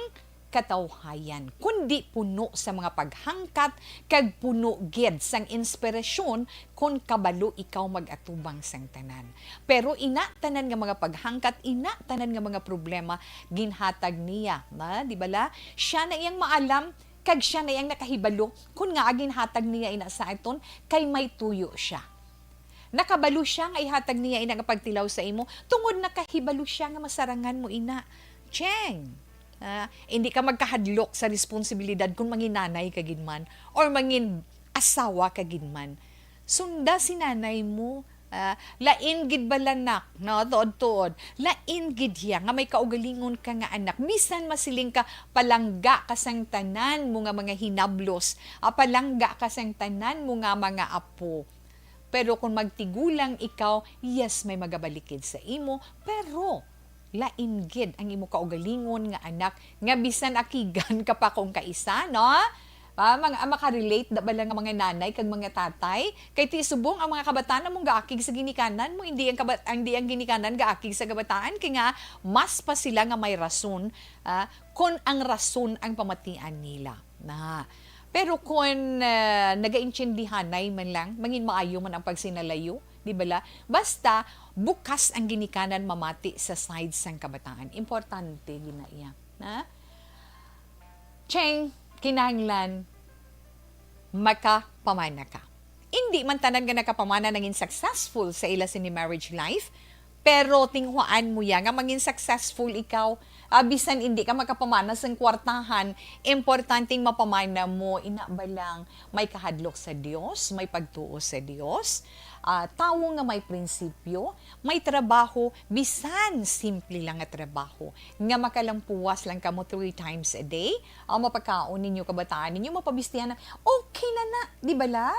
katawhayan, kundi puno sa mga paghangkat kag puno gid sang inspirasyon kung kabalo ikaw mag-atubang sang tanan. Pero ina tanan nga mga paghangkat, ina tanan nga mga problema ginhatag niya, di ba la? Siya na iyang maalam kag siya na iyang nakahibalo kung nga ginhatag niya ina sa aton kay may tuyo siya. Nakabalo siya nga ihatag niya ina nga pagtilaw sa imo tungod nakahibalo siya nga masarangan mo ina. Cheng! Hindi ka magkahadlok sa responsibilidad kung mangin nanay ka ginman or mangin asawa ka ginman. Sunda si nanay mo. Lain gid balanak, no? Tuod-tuod. Lain gid hiya nga may kaugalingon ka nga anak. Bisan masiling ka palangga ka sang tanan mo nga mga hinablos. Palangga ka sang tanan mo nga mga apo. Pero kung magtigulang ikaw, yes, may magabalikid sa imo. Pero lain gid ang imo kaugalingon nga anak nga bisan akigan ka pa kung kaisa, no? Makarelate da ba lang ang mga nanay kag mga tatay kay ti subong ang mga kabataan mong gaakig sa ginikanan mo, hindi ang ginikanan gaakig sa kabataan kay nga mas pa sila nga may rason kung ang rason ang pamatian nila. Pero kung nagaintindihanay man lang, mangin maayo man ang pagsinalayo, di ba la? Basta, bukas ang ginikanan mamati sa sides ng kabataan. Importante, ginaiya. Cheng, kinahanglan, makapamana ka. Hindi man tanan nga nakapamana naging successful sa ila sini marriage life, pero tinghuan mo yan, nga maging successful ikaw, bisan hindi ka makapamana sa kwartahan, importanteng mapamana mo, ina ba lang, may kahadlok sa Diyos, may pagtuo sa Diyos, tawo nga may prinsipyo, may trabaho, bisan simple lang nga trabaho, nga makalampuwas lang kamo 3 times a day, mapakaon ninyo kabataan ninyo, mapabistihan na, okay na, di ba la?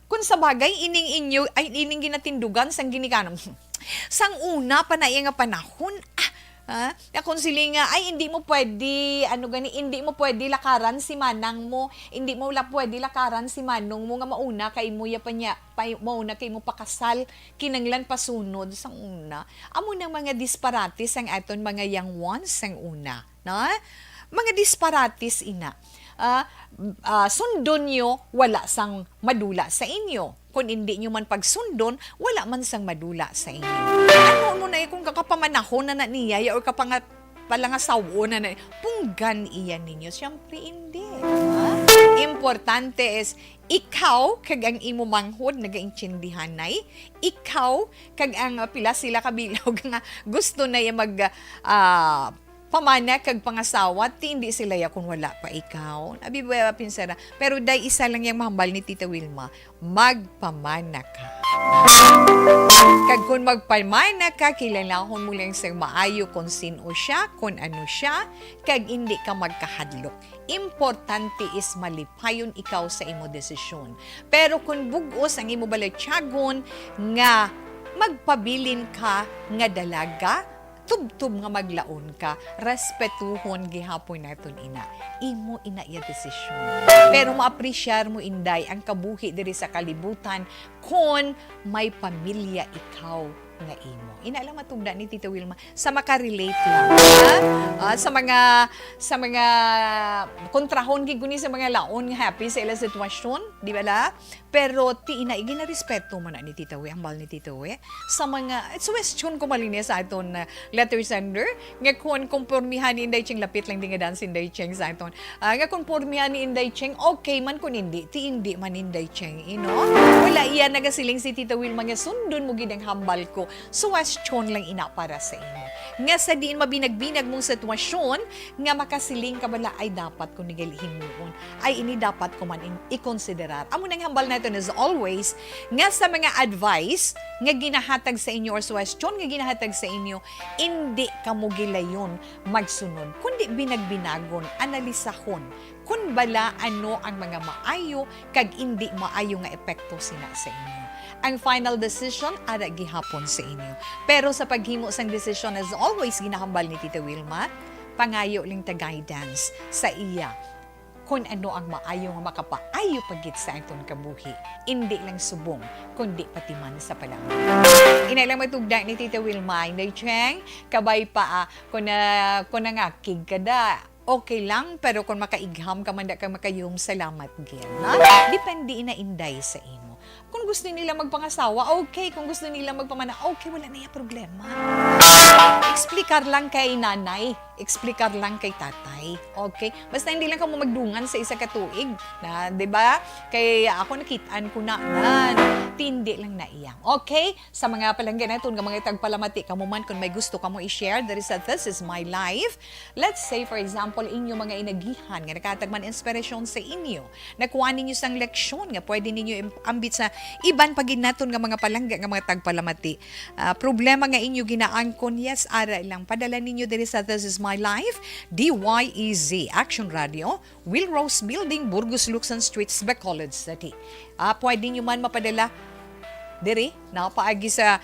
Kung sa bagay, ining ginatindugan sang ginikanan. Sang una pa na nga panahon, kung sila nga, hindi mo pwede, hindi mo pwede lakaran si manang mo, hindi mo pwede lakaran si manong mo, nga mauna kay mo, mauna kay mo pakasal, kinanglan pasunod sang una. Amo ng mga disparates ang aton mga young ones sang una, no? Mga disparates ina. Sundon nyo, wala sang madula sa inyo. Kung hindi nyo man pagsundon, wala man sang madula sa inyo. Ano mo na kung kakapamanahon na niyaya o palangasawo na punggan iyan ninyo. Siyempre, hindi. Importante is, ikaw, kag ang imo manghod, nagaintindihanay, ikaw, kag ang pila sila kabilog nga gusto na yung pamana kag pangasawa, hindi sila ya kung wala pa ikaw. Nabibuya pinsara. Pero day isa lang yung mahambal ni Tita Wilma, magpamana ka. Kag kung magpamana ka, kilalahon mo lang sa maayo kung sino siya, kung ano siya, kag hindi ka magkahadlok. Importante is malipayon ikaw sa imo desisyon. Pero kung bugos ang imo balatyagon nga magpabilin ka nga dalaga, tubtub nga maglaon ka, respetuhon gihapon naton ina. Imo ina iya desisyon. Pero ma-appreciate mo inday ang kabuhi diri sa kalibutan kung may pamilya ikaw nga imo. Ina lang matugda ni Tita Wilma sa makarelate lang. Sa mga kontrahon giguni sa mga laon nga happy sa ilang sitwasyon, di ba la? Pero ti ina igi na respeto man ni Tita Wi, ambal ni Tita Wi sa mga suggestion ko malinis sa aton letter sender nga kung kumpormihan ni Inday Cheng lapit lang di nga dan si Inday Cheng sa aton. Nga kumpormihan ni Inday Cheng okay man kun hindi ti hindi man Inday Cheng, wala iya nagasiling si Tita Wilma nga sundon mo gid ang hambal ko. Suggestion lang ina para sa imo. Nga sa diin mabinag-binag mong sitwasyon nga makasiling ka bala ay dapat ko nigalihin mo ay ini dapat ko man i-considerar. Amo nang hambal natin as always nga sa mga advice nga ginahatag sa inyo or suggestion nga ginahatag sa inyo, hindi ka mo gilayon magsunod kundi binagbinagon, analisahon kun bala ano ang mga maayo kag hindi maayo nga epekto sina sa inyo. Ang final decision ara gihapon sa inyo. Pero sa paghimo sang decision, as always ginahambal ni Tita Wilma, pangayo lang ta guidance sa iya kung ano ang maayo nga makapaayo pagit sa aton kabuhi. Hindi lang subong, kundi pati man sa palang. Inay lang matugda ni Tita Wilma, Inday Cheng, kabay pa kung nga kig kada, okay lang, pero kung makaigham ka man da ka makayum, salamat gyan. Depende na inday sa imo. Kung gusto nila magpangasawa, okay. Kung gusto nila magpamana, okay, wala na yung problema. Explikar lang kay nanay, explikar lang kay tatay. Okay? Basta hindi lang ka mo magdungan sa isa ka tuig. Na, 'di ba? Kay ako nakitaan ko na nan. Tindi lang na iyang. Okay? Sa mga palanggan naton nga mga tagpalamati kamo man kung may gusto kamo i-share, there is a This Is My Life. Let's say for example inyo mga inagihan nga nakatagman inspirasyon sa inyo. Nakuha ninyo sang leksyon nga pwede ninyo ambit sa iban pagid naton nga mga palangga nga mga tagpalamati. Problema nga inyo ginaangkon, yes, ara lang padala ninyo diri sa This Is My Life, DYEZ Action Radio, Willrose Building, Burgos Luxon Streets, Bacolod City. Pwede nyo man mapadala diri napaagi sa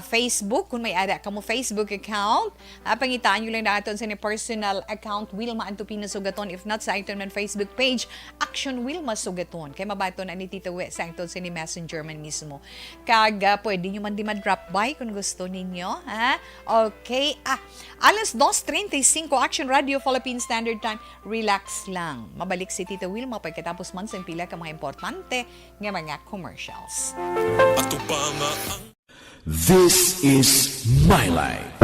Facebook kung may ara ka mo Facebook account. Pangitaan nyo lang natin sa ni personal account Wilma Antupino Sugaton. If not, sa iton man Facebook page Action Wilma Sugaton. Kaya mabato na ni Tita We sa iton sa ni Messenger man mismo. Kaga pwede nyo man di ma-drop by kung gusto ninyo. Okay. Alas 2:35 Action Radio Philippine Standard Time. Relax lang. Mabalik si Tita Wilma pagkatapos man sa pila ka mga importante nga mga commercials. This is my life.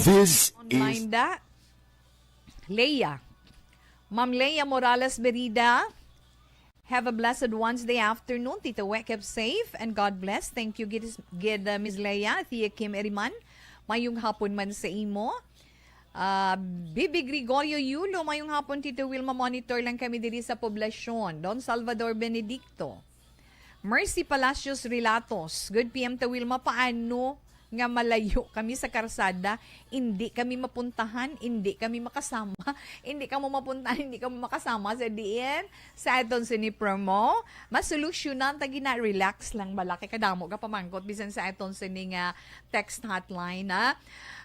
This is Online da. Leia. Ma'am Leia Morales Berida. Have a blessed Wednesday afternoon. Tita We, keep safe and God bless. Thank you, Ms. Leia. Tia Kim Eriman. Mayong hapon man sa imo. Bibi Gregorio Yulo, mayong hapon Tito Wilma, monitor lang kami diri sa poblasyon. Don Salvador Benedicto. Mercy Palacios Relatos. Good PM to Wilma, paano nga malayo kami sa karsada, hindi kami mapuntahan, hindi kami makasama, hindi ka mo mapuntahan, hindi ka mo makasama sa diin, sa aton sinipromo, masolusyonan, tagi na, relax lang balaki, kadamo ka pamangkot, bisan sa aton sining text hotline,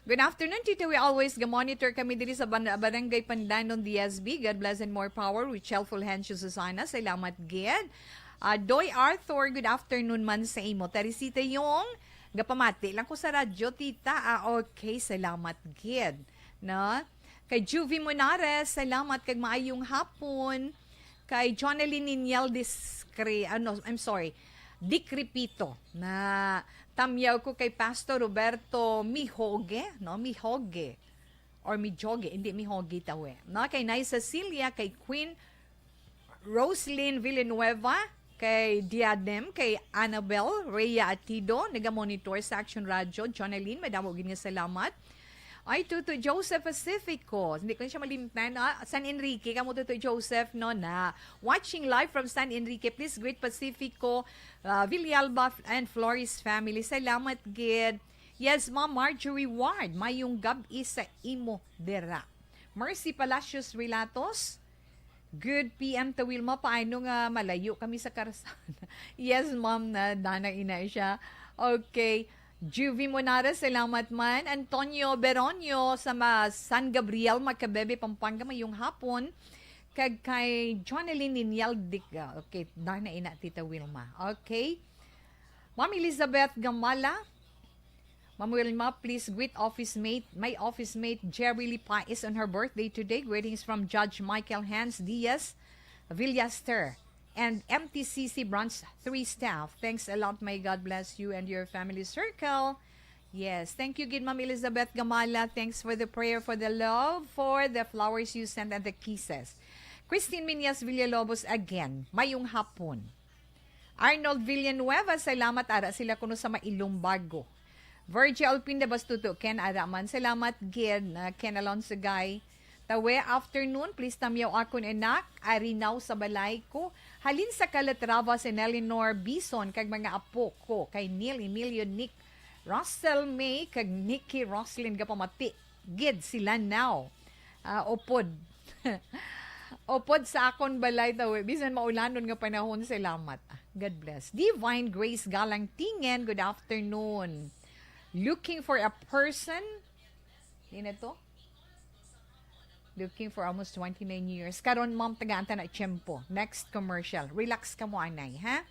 Good afternoon, Tito. We always monitor kami diri sa Barangay Pandanon, DSB. God bless and more power with helpful hands to Susana. Salamat, Gid. Doy Arthur, good afternoon man sa imo. Teresita yung gapamati lang ko sa radyo, tita. Okay, salamat, Gid. No? Kay Juvie Monares, salamat kag maayong hapon. Kay Jonalyn Ninyal Dikripito na tamyaw ko kay Pastor Roberto Mihoge, no? Mihoge or Mijoge, hindi Mihoge tawe. No? Kay Nay Cecilia, kay Queen Roslyn Villanueva, kay Diadem, kay Annabel Rhea Atido, naga-monitor sa Action Radio. Jonalyn, madamo gid nga salamat. Ay, Tuto Joseph Pacifico. Hindi ko siya malimtan. San Enrique, kamo Tuto Joseph, no, na watching live from San Enrique. Please greet Pacifico, Villalba and Flores family. Salamat, Gid. Yes, Ma'am Marjorie Ward. Mayong gabi sa imo dera. Mercy Palacios Relatos. Good PM to Wilma. Paano nga malayo kami sa karsada? Yes, Ma'am, na dana ina siya. Okay. Juvie Monares, salamat man. Antonio Beronio sa San Gabriel, Macabebe, Pampanga, mayong hapon. Kag kay Jonalyn Ninyal Diga. Okay, dahil na ina, Tita Wilma. Okay. Ma'am Elizabeth Gamala. Ma'am Wilma, please greet my office mate, Jerry Lipa, is on her birthday today. Greetings from Judge Michael Hans Diaz Villaster and MTCC Branch 3 staff. Thanks a lot. May God bless you and your family circle. Yes. Thank you, Ma'am Elizabeth Gamala. Thanks for the prayer, for the love, for the flowers you sent and the kisses. Christine Minyas Villalobos again. Mayong hapon. Arnold Villanueva, salamat ara sila kuno sa Mailong Bago. Virgil Alpinda Bastuto, Ken Araman, salamat Gid, Ken Alonso Guy. Tawe, afternoon, please tamyaw akon enak, arinaw sa balay ko. Halin sa Calatrava si Eleanor Bison, kag mga apo ko, kay Neil Emilio Nick Russell May kag Nikki Roslyn gapamati gid sila now. Opod. Opod sa akon balay daw. Bisan maulanon nga panahon, salamat. God bless. Divine Grace Galang Tingen, good afternoon. Looking for a person. Di na to? Looking for almost 29 years. Karon ma'am taga-anta na tiyempo. Next commercial. Relax ka mo, anay, ha?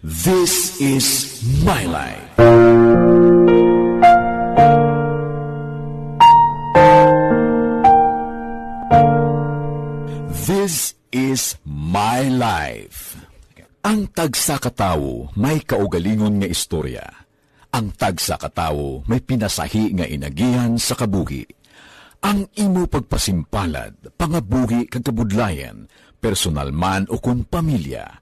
This is My Life. This is My Life. Ang tagsa katawo may kaugalingon nga istorya. Ang tagsa katawo may pinasahi nga inagihan sa kabuhi. Ang imo pagpasimpalad, pangabuhi kag kabudlayan, personal man o kun pamilya,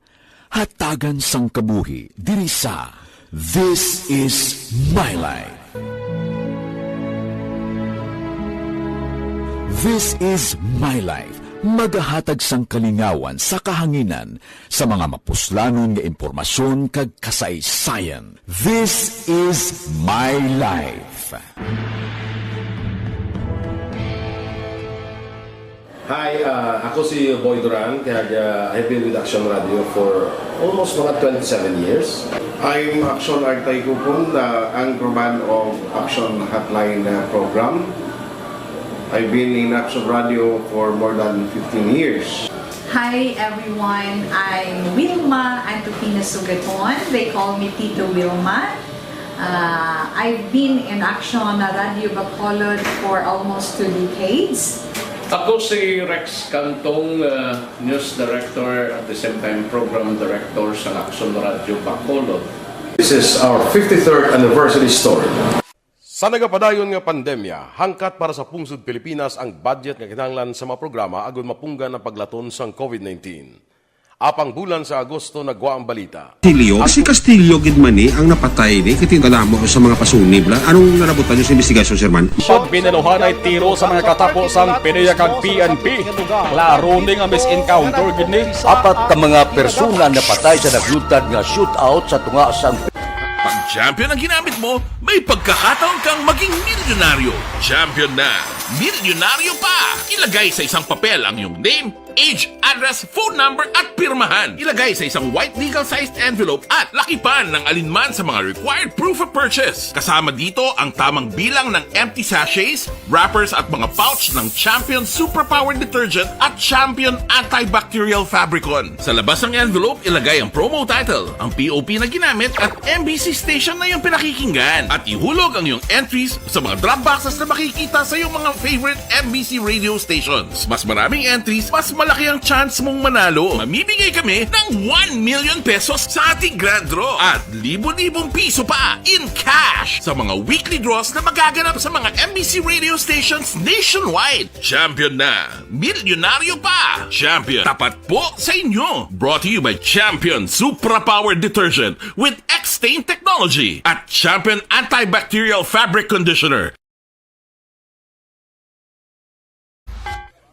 hatagan sang kabuhi diri sa This is My Life. This is My Life. Magahatag sang kalingawan sa kahanginan sa mga mapuslanon nga impormasyon kag kasaysayan. This is My Life. Hi, ako si Boy Duran, kaya I've been with Action Radio for almost mga 27 years. I'm Action Artay Kupon, anchorman of Action Hotline program. I've been in Action Radio for more than 15 years. Hi everyone, I'm Wilma Antofina Sugaton. They call me Tito Wilma. I've been in Action Radio Bacolod for almost 2 decades. Ako si Rex Cantong, News Director at the same time Program Director sa Action Radio Bacolod. This is our 53rd anniversary story. Sa nagapadayon nga pandemya, hangkat para sa pungsod Pilipinas ang budget nga kinahanglan sa mga programa agon mapunggan ang paglaton sang COVID-19. Apang bulan sa Agosto nagwa ang balita. Castillo, si Castillo gidmani ang napatay ni kitingalamo sa mga pasunib la. Anong narabutan niyo sa investigasyon, Sir Man? Pagbinuhan ay tiro sa mga katapos ang PDEA kag PNP. Laro ni nga misencounter gid ni. Apat ka mga persona na patay sa naglutad nga shootout sa tunga sang Pag champion ang ginamit mo, may pagkakataon kang maging milyonaryo. Champion na! Milyonaryo pa! Ilagay sa isang papel ang iyong name, age, address, phone number at pirmahan. Ilagay sa isang white legal-sized envelope at lakipan ng alinman sa mga required proof of purchase. Kasama dito ang tamang bilang ng empty sachets, wrappers at mga pouch ng Champion Superpower Detergent at Champion Antibacterial Fabricon. Sa labas ng envelope, ilagay ang promo title, ang POP na ginamit at MBC station na yung pinakikinggan. At ihulog ang iyong entries sa mga drop boxes na makikita sa iyong mga favorite MBC radio stations. Mas maraming entries, mas malaki ang chance mong manalo. Mamimigay kami ng 1 million pesos sa ating grand draw at libo-libong piso pa in cash sa mga weekly draws na magaganap sa mga MBC radio stations nationwide. Champion na! Milyonaryo pa! Champion, tapat po sa inyo! Brought to you by Champion Superpower Detergent with X-Stain Technology at Champion Antibacterial Fabric Conditioner.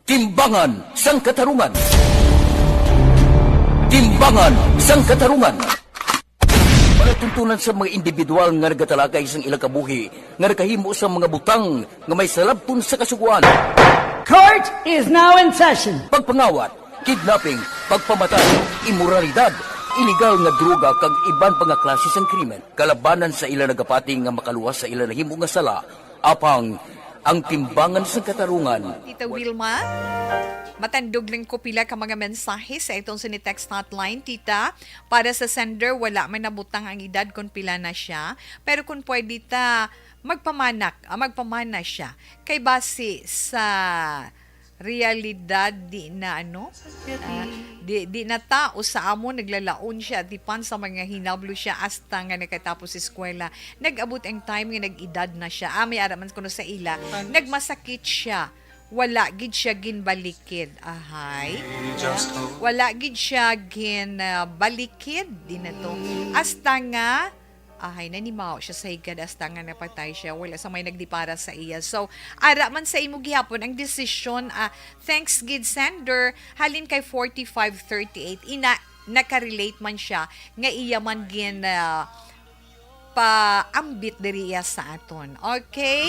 Timbangan sang Katarungan. Timbangan sang Katarungan. Palatuntunan sa mga individual nga nagatalakay sang ilang kabuhi nga nakahimo sa mga butang nga may salabton sa kasuguan. Court is now in session. Pagpangawat, kidnapping, pagpamatay, imoralidad, illegal nga droga kag iban pa nga klase sang krimen. Kalabanan sa ilang nagapati nga makaluwas sa ilang nahimo nga sala, apang ang timbangan sa Katarungan. Tita Wilma, matandog lang ko pila ka mga mensahe sa itong sinitext hotline, tita. Para sa sender, wala man nabutang ang edad kung pila na siya. Pero kung pwede magpamana siya. Kay base sa realidad di na di na tao sa amo naglalaon siya dipan sa mga hinablo siya hasta nga nakatapos sa eskwela nag-abot ang time nga nag-edad na siya may araman kuno sa ila nagmasakit siya wala gid siya ginbalikid wala gid siya ginbalikid di na to hasta nga ahay nanimaw siya sa higad hasta nga napatay siya, wala sa may nagdipara sa iya. So ara man sa imo gihapon ang desisyon, thanks gid sender, halin kay 4538 ina nakarelate man siya nga iya man gin paambit diri iya sa aton. Okay?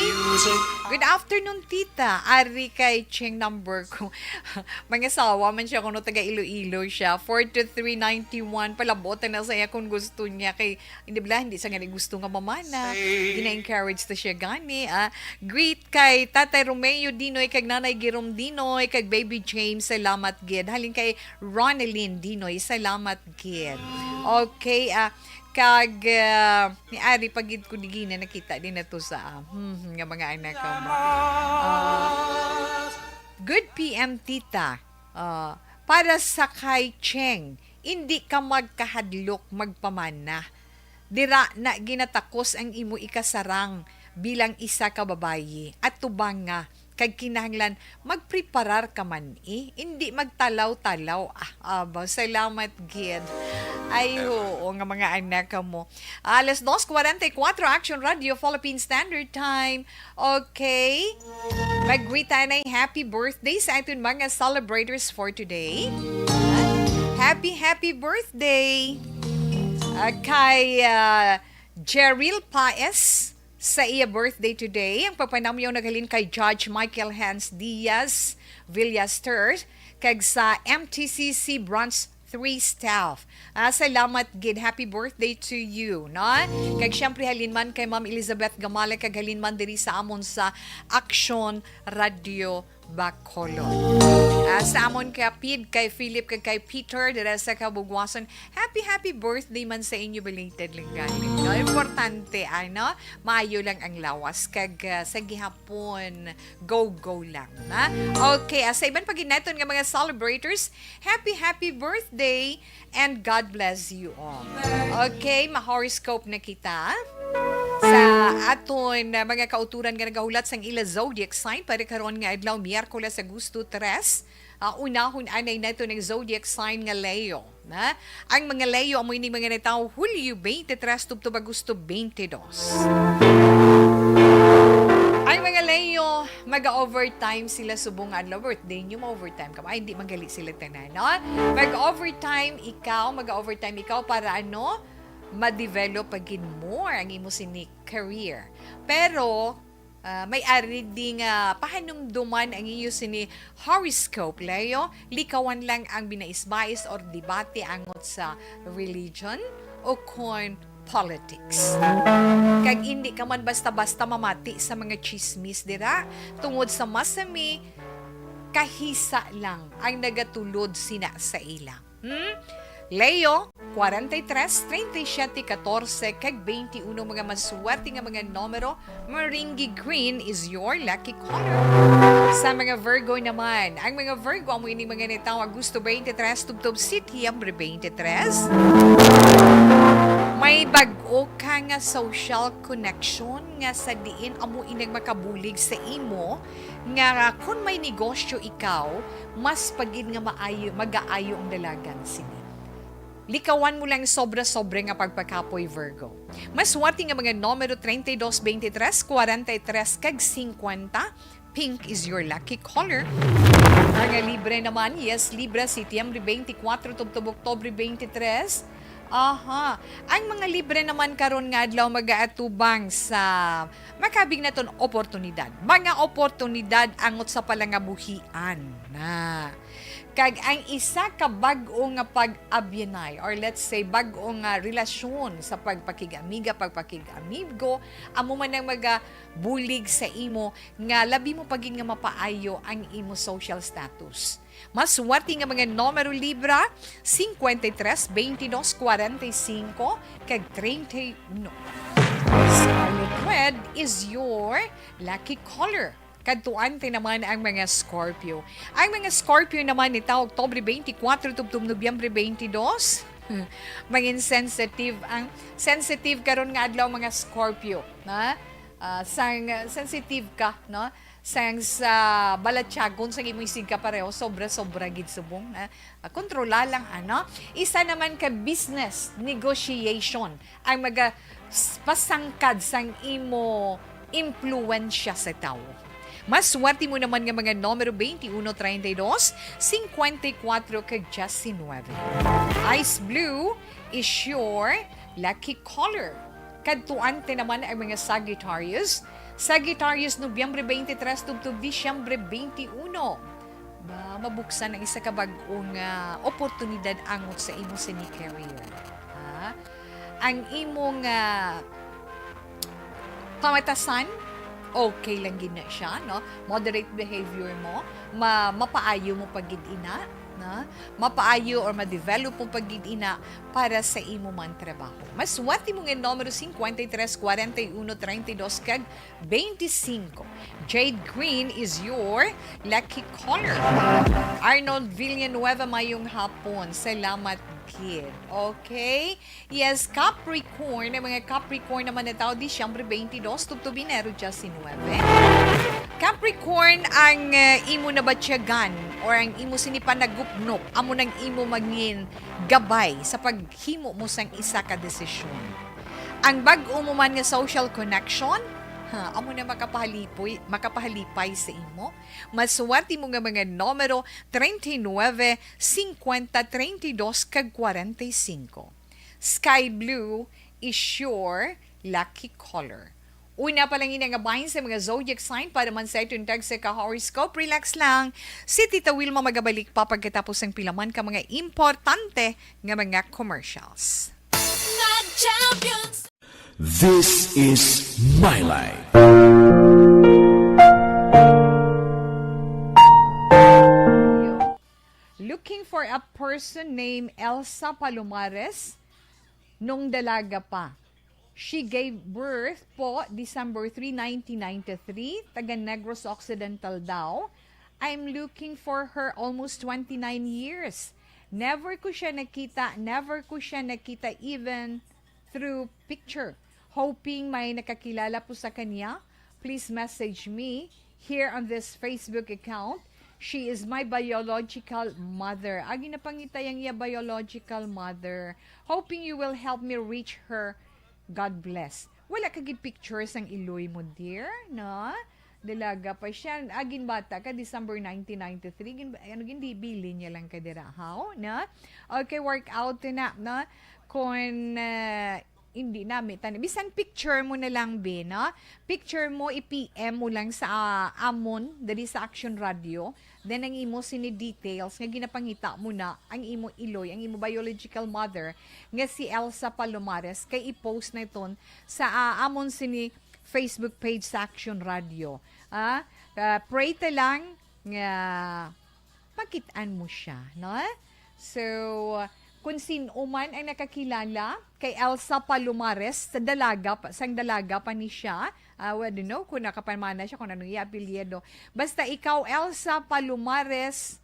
Good afternoon, tita. Ari kay Cheng number ko. Mga sawa man siya kuno taga Iloilo siya. 42391 palabotan na sa iya kung gusto niya kay hindi sa nga gusto nga mamana. Gina-encourage ta siya gani. Greet kay Tatay Romeo Dinoy kag Nanay Girom Dinoy kag Baby James, salamat gid. Halin kay Ronaldine Dinoy, salamat gid. Okay, kag ni Ari pagid ko digina nakita din na to sa nga mga anak ko. Good PM tita. Para sa kay Cheng, hindi ka magkahadlok magpamana. Dira na ginatakos ang imo ikasarang bilang isa ka babayi at tubang nga kag kinahanglan magpreparar ka man hindi magtalaw-talaw. Salamat gid. Ay, oo nga mga anak mo. Alas 2:44 Action Radio Philippine Standard Time. Okay. Mag-greet tayo ng happy birthday sa ating mga celebrators for today. Happy birthday kay Jeril Paes sa iya birthday today. Ang papanamyaw nagalin kay Judge Michael Hans Diaz Villaster kag sa MTCC Branch 3 staff. Salamat gid. Happy birthday to you, no? Kag syempre halinman kay Ma'am Elizabeth Gamale kag halinman diri sa amon sa Action Radio Bacolod. Sa amon kay Pid, kay Philip, kay Peter, dira sa Kabugwason. Happy birthday man sa inyo belated lang galing. No? Importante, maayo lang ang lawas. Kag sa gihapon, go lang. Na? Okay, sa iban pag naton nga mga celebrators, happy birthday and God bless you all. Okay, ma-horoscope na kita. Sa aton mga kauturan nga nagahulat sang ila zodiac sign para karon nga adlaw Miyerkules Agosto 3. Unahon anay nato ng zodiac sign nga Leo. Na? Ang mga Leo amoy ni mga nataw Hulyo 23 tubtob Agosto 22. Ang mga Leo, mag-overtime sila subong adlaw. Birthday nyo, ma-overtime ka. Ay, hindi magali sila tanan. No? Mag-overtime ikaw para ma-develop agin more ang imo sini career. Pero may ari ding pahanumduman ang iyo sini horoscope, Leo. Likawan lang ang binais-bais or debate angot sa religion o kon politics. Kag hindi ka man basta-basta mamati sa mga chismis dira tungod sa masami kahisa lang ang nagatulod sina sa ila. Leo, 43, 37, 14, kag 21 mga maswerte nga mga numero. Merengue green is your lucky color. Sa mga Virgo naman, ang mga Virgo amo ini mga nitaw Agosto 23, tubtob Setyembre 23. May bag-o ka nga social connection nga sa diin amo inang makabulig sa imo nga kung may negosyo ikaw, mas pagid nga mag-aayo ang dalagan sini. Likawan mo lang sobra-sobra nga pagpakapoy, Virgo. Mas swerte nga mga numero 32, 23, 43, kag 50. Pink is your lucky color. Mga Libre naman, yes, Libra, Setyembre 24, tubtob Oktobre 23. Ang mga Libre naman karon nga adlaw mag-aatubang sa makabig naton oportunidad. Mga oportunidad angot sa palangabuhian na. Kag ang isa ka bag-o nga pag-abyanay or let's say bag-o nga relasyon sa pagpakig-amiga, pagpakig-amigo, amo man ang magabulig sa imo nga labi mo pagin nga mapaayo ang imo social status. Mas swerte nga mga numero Libra, 53, 22, 45, kag 31. Scarlet red is your lucky color. Kadtuante naman ang mga Scorpio. Ang mga Scorpio naman nita Oktobre 24 tubtob Nobyembre 22. Mangin sensitive karon nga adlaw mga Scorpio, na sang sensitive ka, no? Sang sa balatyagon sa imong sigka pareho sobra gid subong na kontrola lang Isa naman ka business negotiation ang pasangkad sang imo impluensya sa tao. Maswerte mo naman nga mga numero 21, 32, 54 kag 19. Ice blue is your lucky color. Kadtuante naman ang mga Sagittarius. Sagittarius, Nobyembre 23 tubtub Disyembre 21. Mabuksan ang isa ka bag-ong oportunidad angot sa imo sini career. Ha? Ang imong pamatasan, okay lang gina siya, no? Moderate behavior mo, mapaayo mo pagid-ina, na? Mapaayo or ma-develop mo pagid-ina para sa imo man trabaho. Maswerte mo nga numero 53, 41, 32 kag 25. Jade green is your lucky color. Arnold Villanueva mayong hapon. Salamat kid. Okay? Yes, Capricorn. Ang mga Capricorn naman na tao, Disyembre 22, tubtubinero 19. Capricorn, ang imo na batyagan or ang imo sinipanagupnop, amo nang imo maging gabay sa paghimo mo sang isa ka desisyon. Ang bag-o mo man nga social connection, amo na makapahalipay sa imo. Maswerte mo nga mga numero 39, 50, 32, kag 45. Sky blue is your lucky color. Una pa lang inangabahin sa mga zodiac sign para man sa itong tag sa ka-horoscope. Relax lang. Si Tita Wilma magabalik pa pagkatapos ng pilaman ka mga importante nga mga commercials. This is My Life. Looking for a person named Elsa Palomares nung dalaga pa. She gave birth po December 3, 1993, taga Negros Occidental daw. I'm looking for her almost 29 years. Never ko siya nakita even through picture. Hoping may nakakilala po sa kanya, please message me here on this Facebook account. She is my biological mother. Agi na pangitayang iya biological mother. Hoping you will help me reach her. God bless. Wala kagid pictures ang iloy mo, dear, no? Dalaga pa siya. Agin bata ka, December 1993. Hindi bili niya lang ka dira, how? No? Okay, workout na, no? Kung hindi namin tanim. Bisan picture mo na lang, be, no? Picture mo, i-PM mo lang sa Amon, dali sa Action Radio. Then, ang imo sini-details, nga ginapangita mo na, ang imo iloy, ang imo biological mother, nga si Elsa Palomares, kay i-post na ito sa Amon sini Facebook page sa Action Radio. Pray ta lang, nga makitaan mo siya, no? So, kung sino man ang nakakilala kay Elsa Palomares sa sang dalaga pa ni siya, I don't know kung nakapamana siya, kung ano yung apelyido. Basta ikaw, Elsa Palomares,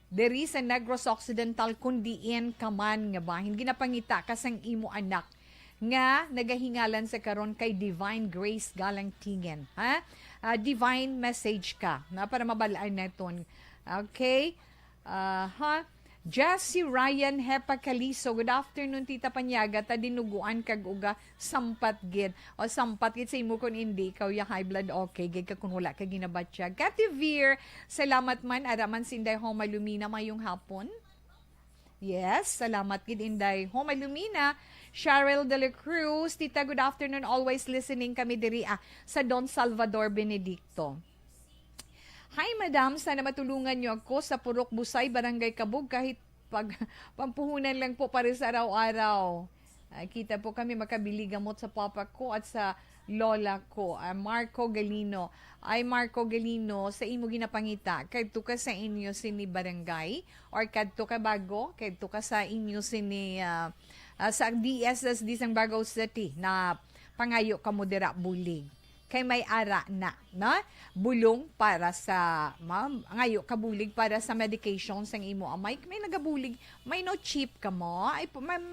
deri sa Negros Occidental, kundiin ka man nga ba, hindi na pangita ka sang imo anak, nga nagahingalan sa karon kay Divine Grace Galang Tingen. Divine message ka, na para mabalaan na ito. Okay? Jessie Ryan Hepa Caliso. Good afternoon, Tita Panyaga. Ta dinuguan kag uga sampat gid. O sampat gid sa imo kun hindi ikaw ya high blood okay gid ka kun wala ka ginabatya. Kativir, salamat man araman sinday Homa Lumina mayong hapon. Yes, salamat gid inday Homa Lumina. Cheryl De La Cruz, Tita, good afternoon. Always listening kami diri sa Don Salvador Benedicto. Hi, madam. Sana matulungan niyo ako sa Purok Busay, Barangay Kabug, kahit pampuhunan lang po para sa araw-araw. Kita po kami makabili gamot sa papa ko at sa lola ko, Marco Galino. Ay, Marco Galino, sa imo ginapangita, kadto ka sa inyo sini barangay, or kadto ka bago, kadto ka sa inyo sini, sa DSSD sang Bagao City, na pangayo ka mo dira bulig. Kay may ara na, bulong para sa ngayo kabulig para sa medication sang imo amay may nagabulig may no cheap ka mo ay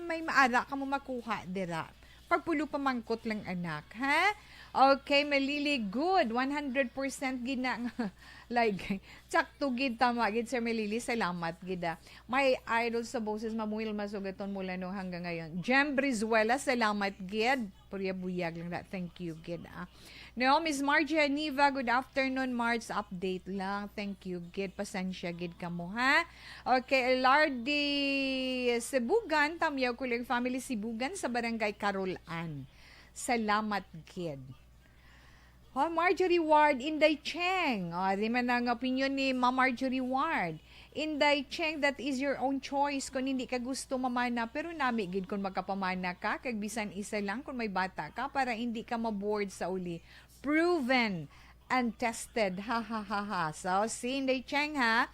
may maara ka mo makuha dira pagpulo pamangkot lang anak, ha? Okay, Melili, good. 100% gid na nga. Like, tsakto gid tama gid Sir Melili. Salamat gid. May idol sa boses mamuhil masugaton mula no hanggang ngayon. Jem Brizuela, salamat gid. Purya buyag lang na. Thank you gid. No, Miss Margie Aniva, good afternoon, March. Update lang. Thank you gid. Pasensya gid kamo, ha? Okay, Lardy Sibugan, tamyaw ko lang family Sibugan sa barangay Carolan. Salamat gid. Oh, Marjorie Ward, Inday Cheng. Oh, di man ang opinion ni Ma Marjorie Ward. Inday Cheng, that is your own choice. Kung hindi ka gusto mamana, pero nami gid kung magkapamana ka, kag bisan isa lang kung may bata ka, para hindi ka maboard sa uli. Proven and tested. Ha, ha, ha, ha. So, si Inday Cheng, ha?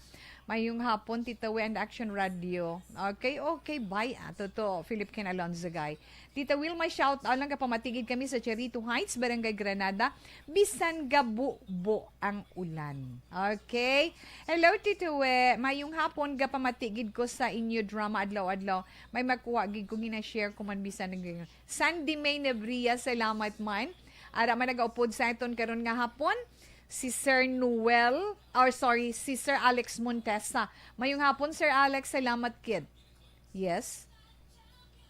Mayong hapon, Tita We and Action Radio. Okay, bye. Totoo, Philip Ken Alonzo, guy. Tita Will, may shout out lang kapamatigid kami sa Cherito Heights, Barangay Granada. Bisan gabu-bo ang ulan. Okay? Hello, Tita We. Mayong hapon, kapamatigid ko sa inyo drama adlaw-adlaw. May makuha, gig ko ginashare ko man bisan ng Sandy May Nebria, salamat man. Ara man nag-upod sa iton karon nga hapon. Si Sir si Sir Alex Montesa. Mayong hapon, Sir Alex, salamat kid. Yes?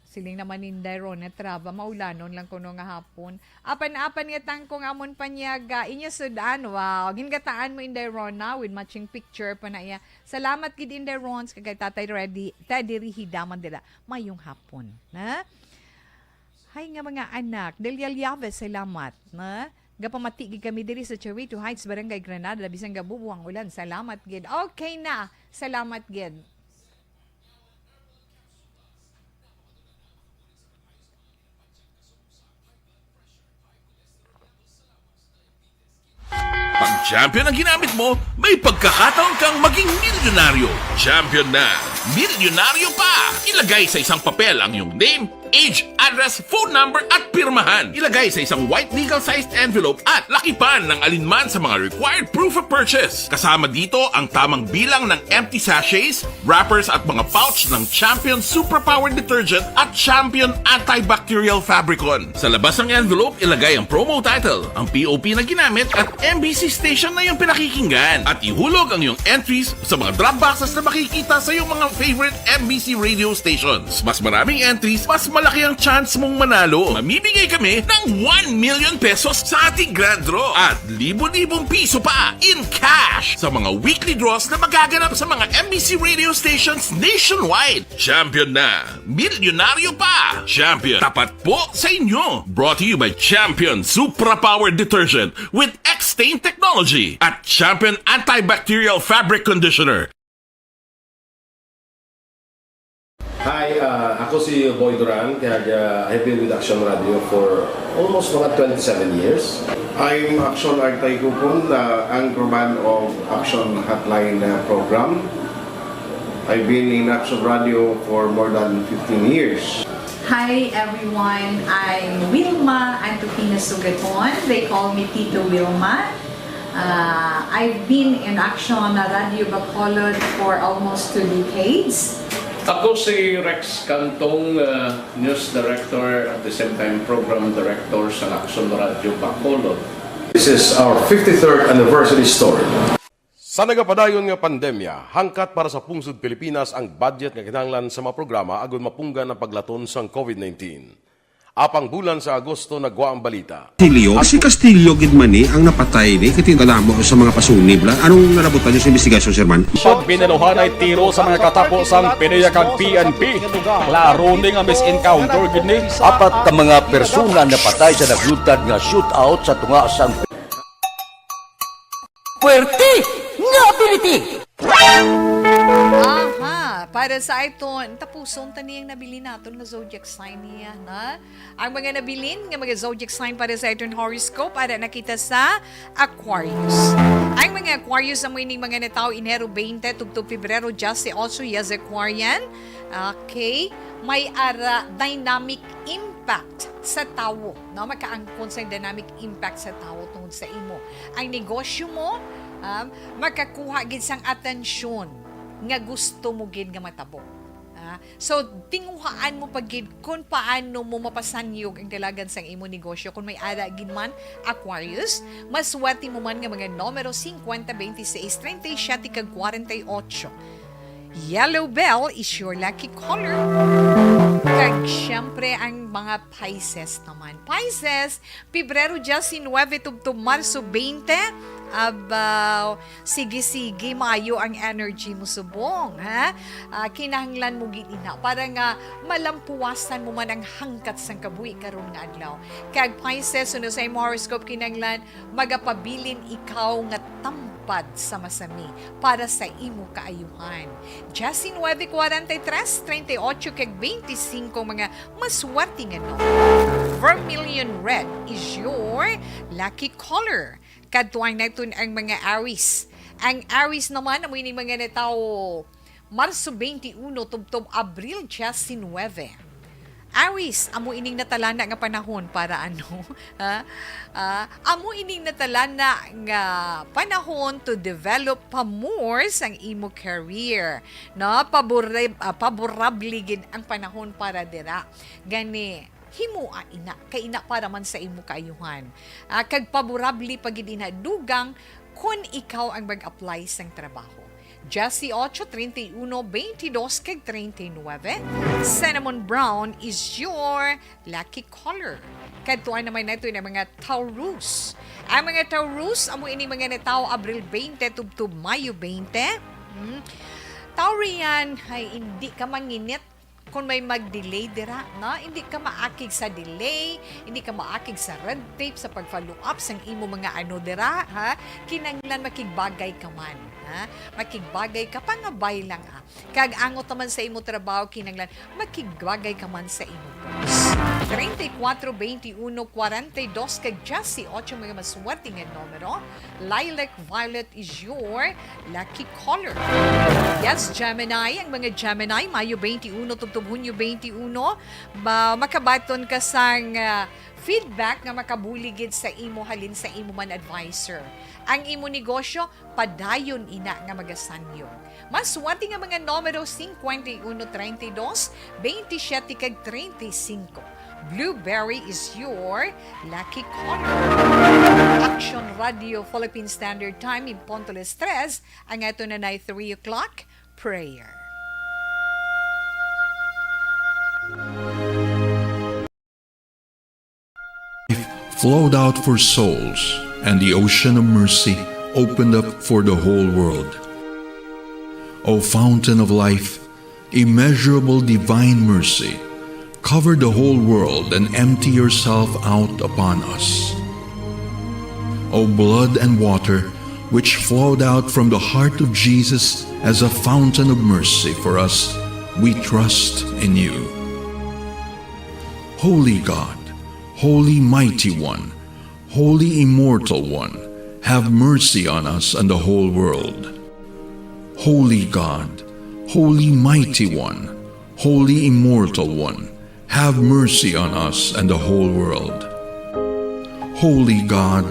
Siling naman Inday Ron na traba, maulanon lang kuno nga hapon. Apan-apan nga tangkong amon panyaga, inyo sudan, wow. Gingataan mo Inday Ron na with matching picture pa na iya. Salamat kid Inday Ron, kagay tatay ready, tadiri hidaman dila. Mayong hapon. Na? Hay nga mga anak, Delia Llaves, salamat. Na? Gapamatigi kami diri sa Cherito Heights, Barangay Granada, bisang gabubuang ulan. Salamat, gid. Okay na. Salamat, gid. Pag champion ang ginamit mo, may pagkakataon kang maging milyonaryo. Champion na, milyonaryo pa! Ilagay sa isang papel ang iyong name, age, address, phone number at pirmahan. Ilagay sa isang white legal-sized envelope at lakipan ng alinman sa mga required proof of purchase. Kasama dito ang tamang bilang ng empty sachets, wrappers at mga pouch ng Champion Superpower Detergent at Champion Antibacterial Fabricon. Sa labas ng envelope, ilagay ang promo title, ang POP na ginamit at MBC station na yung pinakikinggan. At ihulog ang iyong entries sa mga drop boxes na makikita sa iyong mga favorite MBC radio stations. Mas maraming entries, mas malaki ang chance mong manalo. Mamimigay kami ng 1 million pesos sa ating grand draw at libo-libong piso pa in cash sa mga weekly draws na magaganap sa mga MBC radio stations nationwide. Champion na, milyonaryo pa. Champion, tapat po sa inyo. Brought to you by Champion Superpower Detergent with X-Stain Technology at Champion Antibacterial Fabric Conditioner. Hi, ako si Boy Duran, kaya I've been with Action Radio for almost mga 27 years. I'm Action Artay Kupon, anchorman of Action Hotline program. I've been in Action Radio for more than 15 years. Hi everyone, I'm Wilma Antofina Sugaton. They call me Tito Wilma. I've been in Action Radio Bacolod for almost 2 decades. Ako si Rex Cantong, News Director at the same time Program Director sa Action Radio Bacolod. This is our 53rd anniversary story. Sa nagapadayon nga pandemya, hangkat para sa pungsod Pilipinas ang budget nga kinahanglan sa mga programa agon mapunggan ang paglaton sang COVID-19. Apang bulan sa Agosto nagwa ang balita. Castillo, si Castillo gidmani ang napatay ni kitingalamo sa mga pasunib la. Anong narabutan niyo sa investigasyon, Sir Man? Pagbineluhan ay tiro sa mga katapos ang PDEA kag PNP. Klaro ni nga misencounter gid ni. Apat ka mga persona napatay sa naglutad nga shootout sa tunga sang Puerte nga ability. Aha, para sa iton, tapuson taniyang nabili natin nga zodiac sign niya, na? Ang mga nabilin nga mga zodiac sign para sa iton horoscope para nakita sa Aquarius. Ang mga Aquarius sa mga mga natao Enero 20 tugtog Pebrero just si also yes Aquarian. Okay, may dynamic impact sa tao, no? Makaangkon sa dynamic impact sa tao tungod sa imo. Ang negosyo mo, makakuha gid sang atensyon nga gusto mo gid nga matabo. So, tinguhaan mo pagid kung paano mo mapasanyog ang dalagan sa imo negosyo. Kung may ara gid man, Aquarius, maswerte mo man nga mga numero 50, 26, 37, kag 48. Yellow bell is your lucky color. Kag syempre ang mga Pisces naman. Pisces, Pebrero 19 tubto Marso 20. Abaw, sige-sige, maayo ang energy mo subong, ha? Kinahanglan mo ginina para nga malampuwasan mo man ang hangkat sang kabuhi karon nga adlaw. Kag Pisces, suno sa imo horoscope, kinahanglan magapabilin ikaw nga tampad sa masami para sa imo kaayuhan. 19:43, 38 kag 25 mga maswerte nga no. Vermilion red is your lucky color. Kadtuan natin ang mga Aries. Ang Aries naman, amoy ni mga natao Marso 21 tubtob Abril 19. Aries, amo ining natalana nga panahon para ano? Amo ining natalana nga panahon to develop pa more sang imo career. No, paborable gid ang panahon para dira. Gani himua ina kay ina para man sa imo kaayuhan. Kag paborable pagid ina dugang kung ikaw ang mag-apply sang trabaho. 18, 31, 22, kag 39. Cinnamon brown is your lucky color. Kadtuan naman nato ng mga Taurus. Ang mga Taurus, amo ini mga nataw Abril 20 tubtub Mayo 20. Taurian, ay hindi ka manginit kung may mag-delay dira, no? Hindi ka maakig sa delay, hindi ka maakig sa red tape, sa pag-follow up sang imo mga ano dira, ha? Kinanglan makigbagay ka man, ha? Makigbagay ka, pangabay lang, ha? Kag angot naman sa imo trabaho, kinanglan makigbagay ka man sa imo boss. 34, 21, 42, kag 18, mga maswerte nga numero. Lilac violet is your lucky color. Yes, Gemini, ang mga Gemini, Mayo 21, tubtub Hunyo 21, makabaton ka sang feedback nga makabuligid sa imo halin sa imo man advisor. Ang imo negosyo, padayon ina nga magasanyo. Maswerte nga mga numero 51, 32, 27, kag 35. Blueberry is your lucky color. Action Radio Philippine Standard Time in Pontoles 3, ang ato na 3 o'clock prayer. Flowed out for souls, and the ocean of mercy opened up for the whole world. O fountain of life, immeasurable divine mercy, cover the whole world and empty yourself out upon us. O blood and water, which flowed out from the heart of Jesus as a fountain of mercy for us, we trust in you. Holy God, Holy Mighty One, Holy Immortal One, have mercy on us and the whole world. Holy God, Holy Mighty One, Holy Immortal One, have mercy on us and the whole world. Holy God,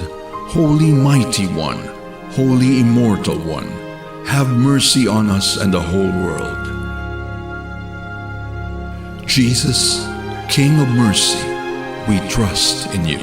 Holy Mighty One, Holy Immortal One, have mercy on us and the whole world. Jesus, King of mercy, we trust in you.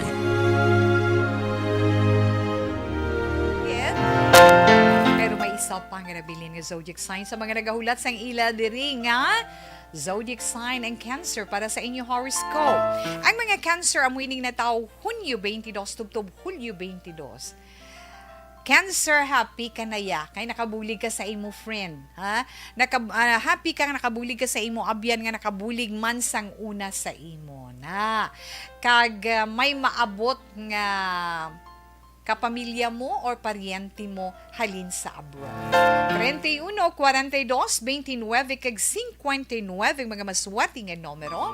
Pero may isa pang nabilin nga zodiac sign sa mga nagahulat sang ila diri nga zodiac sign and Cancer para sa inyo horoscope. Ang mga Cancer amuining na tao Hunyo 22 tubtob Hulyo 22. Cancer, happy ka na ya. Kay nakabulig ka sa imo friend. Ha? Happy ka nakabulig ka sa imo abyan nga nakabulig man sang una sa imo. Na. Kag may maabot nga kapamilya mo or paryente mo halin sa abroad. 31, 42, 29, kag 59, mga maswerte nga numero.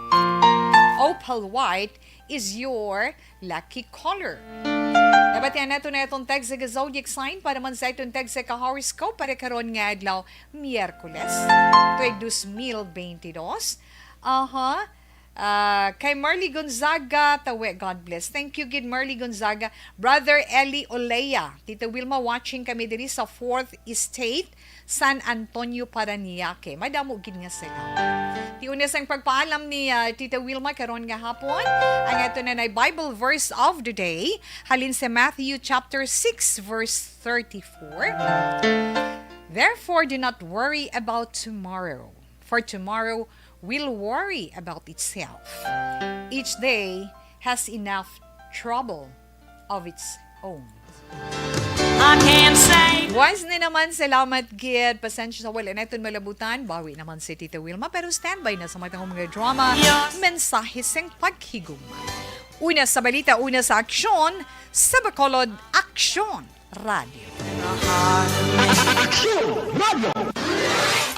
Opal white is your lucky color. Nabatihan nato na itong tag sa zodiac sign para man sa itong tag sa ka-horoscope para karon nga adlaw Miyerkules, tuig 2022. Kay Marley Gonzaga, tawe, God bless. Thank you, Gid Marley Gonzaga. Brother Eli Olea, Tita Wilma, watching kami diri sa 4th Estate, San Antonio, Paranaque. Madamo gid nga sila. Tiunas ang pagpaalam ni Tita Wilma karon nga hapon. Ang ito na Bible verse of the day, halin sa Matthew chapter 6 verse 34. Therefore, do not worry about tomorrow, for tomorrow will worry about itself. Each day has enough trouble of its own. I can't say. Once na naman, salamat, Gid. Pasensya sa wala na itong malabutan. Bawi naman si Tita Wilma, pero standby na sa matang mga drama. Mensahe sing paghigugma. Una sa balita, una sa aksyon, sa Bacolod Aksyon Radio.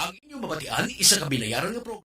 Ang inyong mabatian, isa kabilayaran ng program.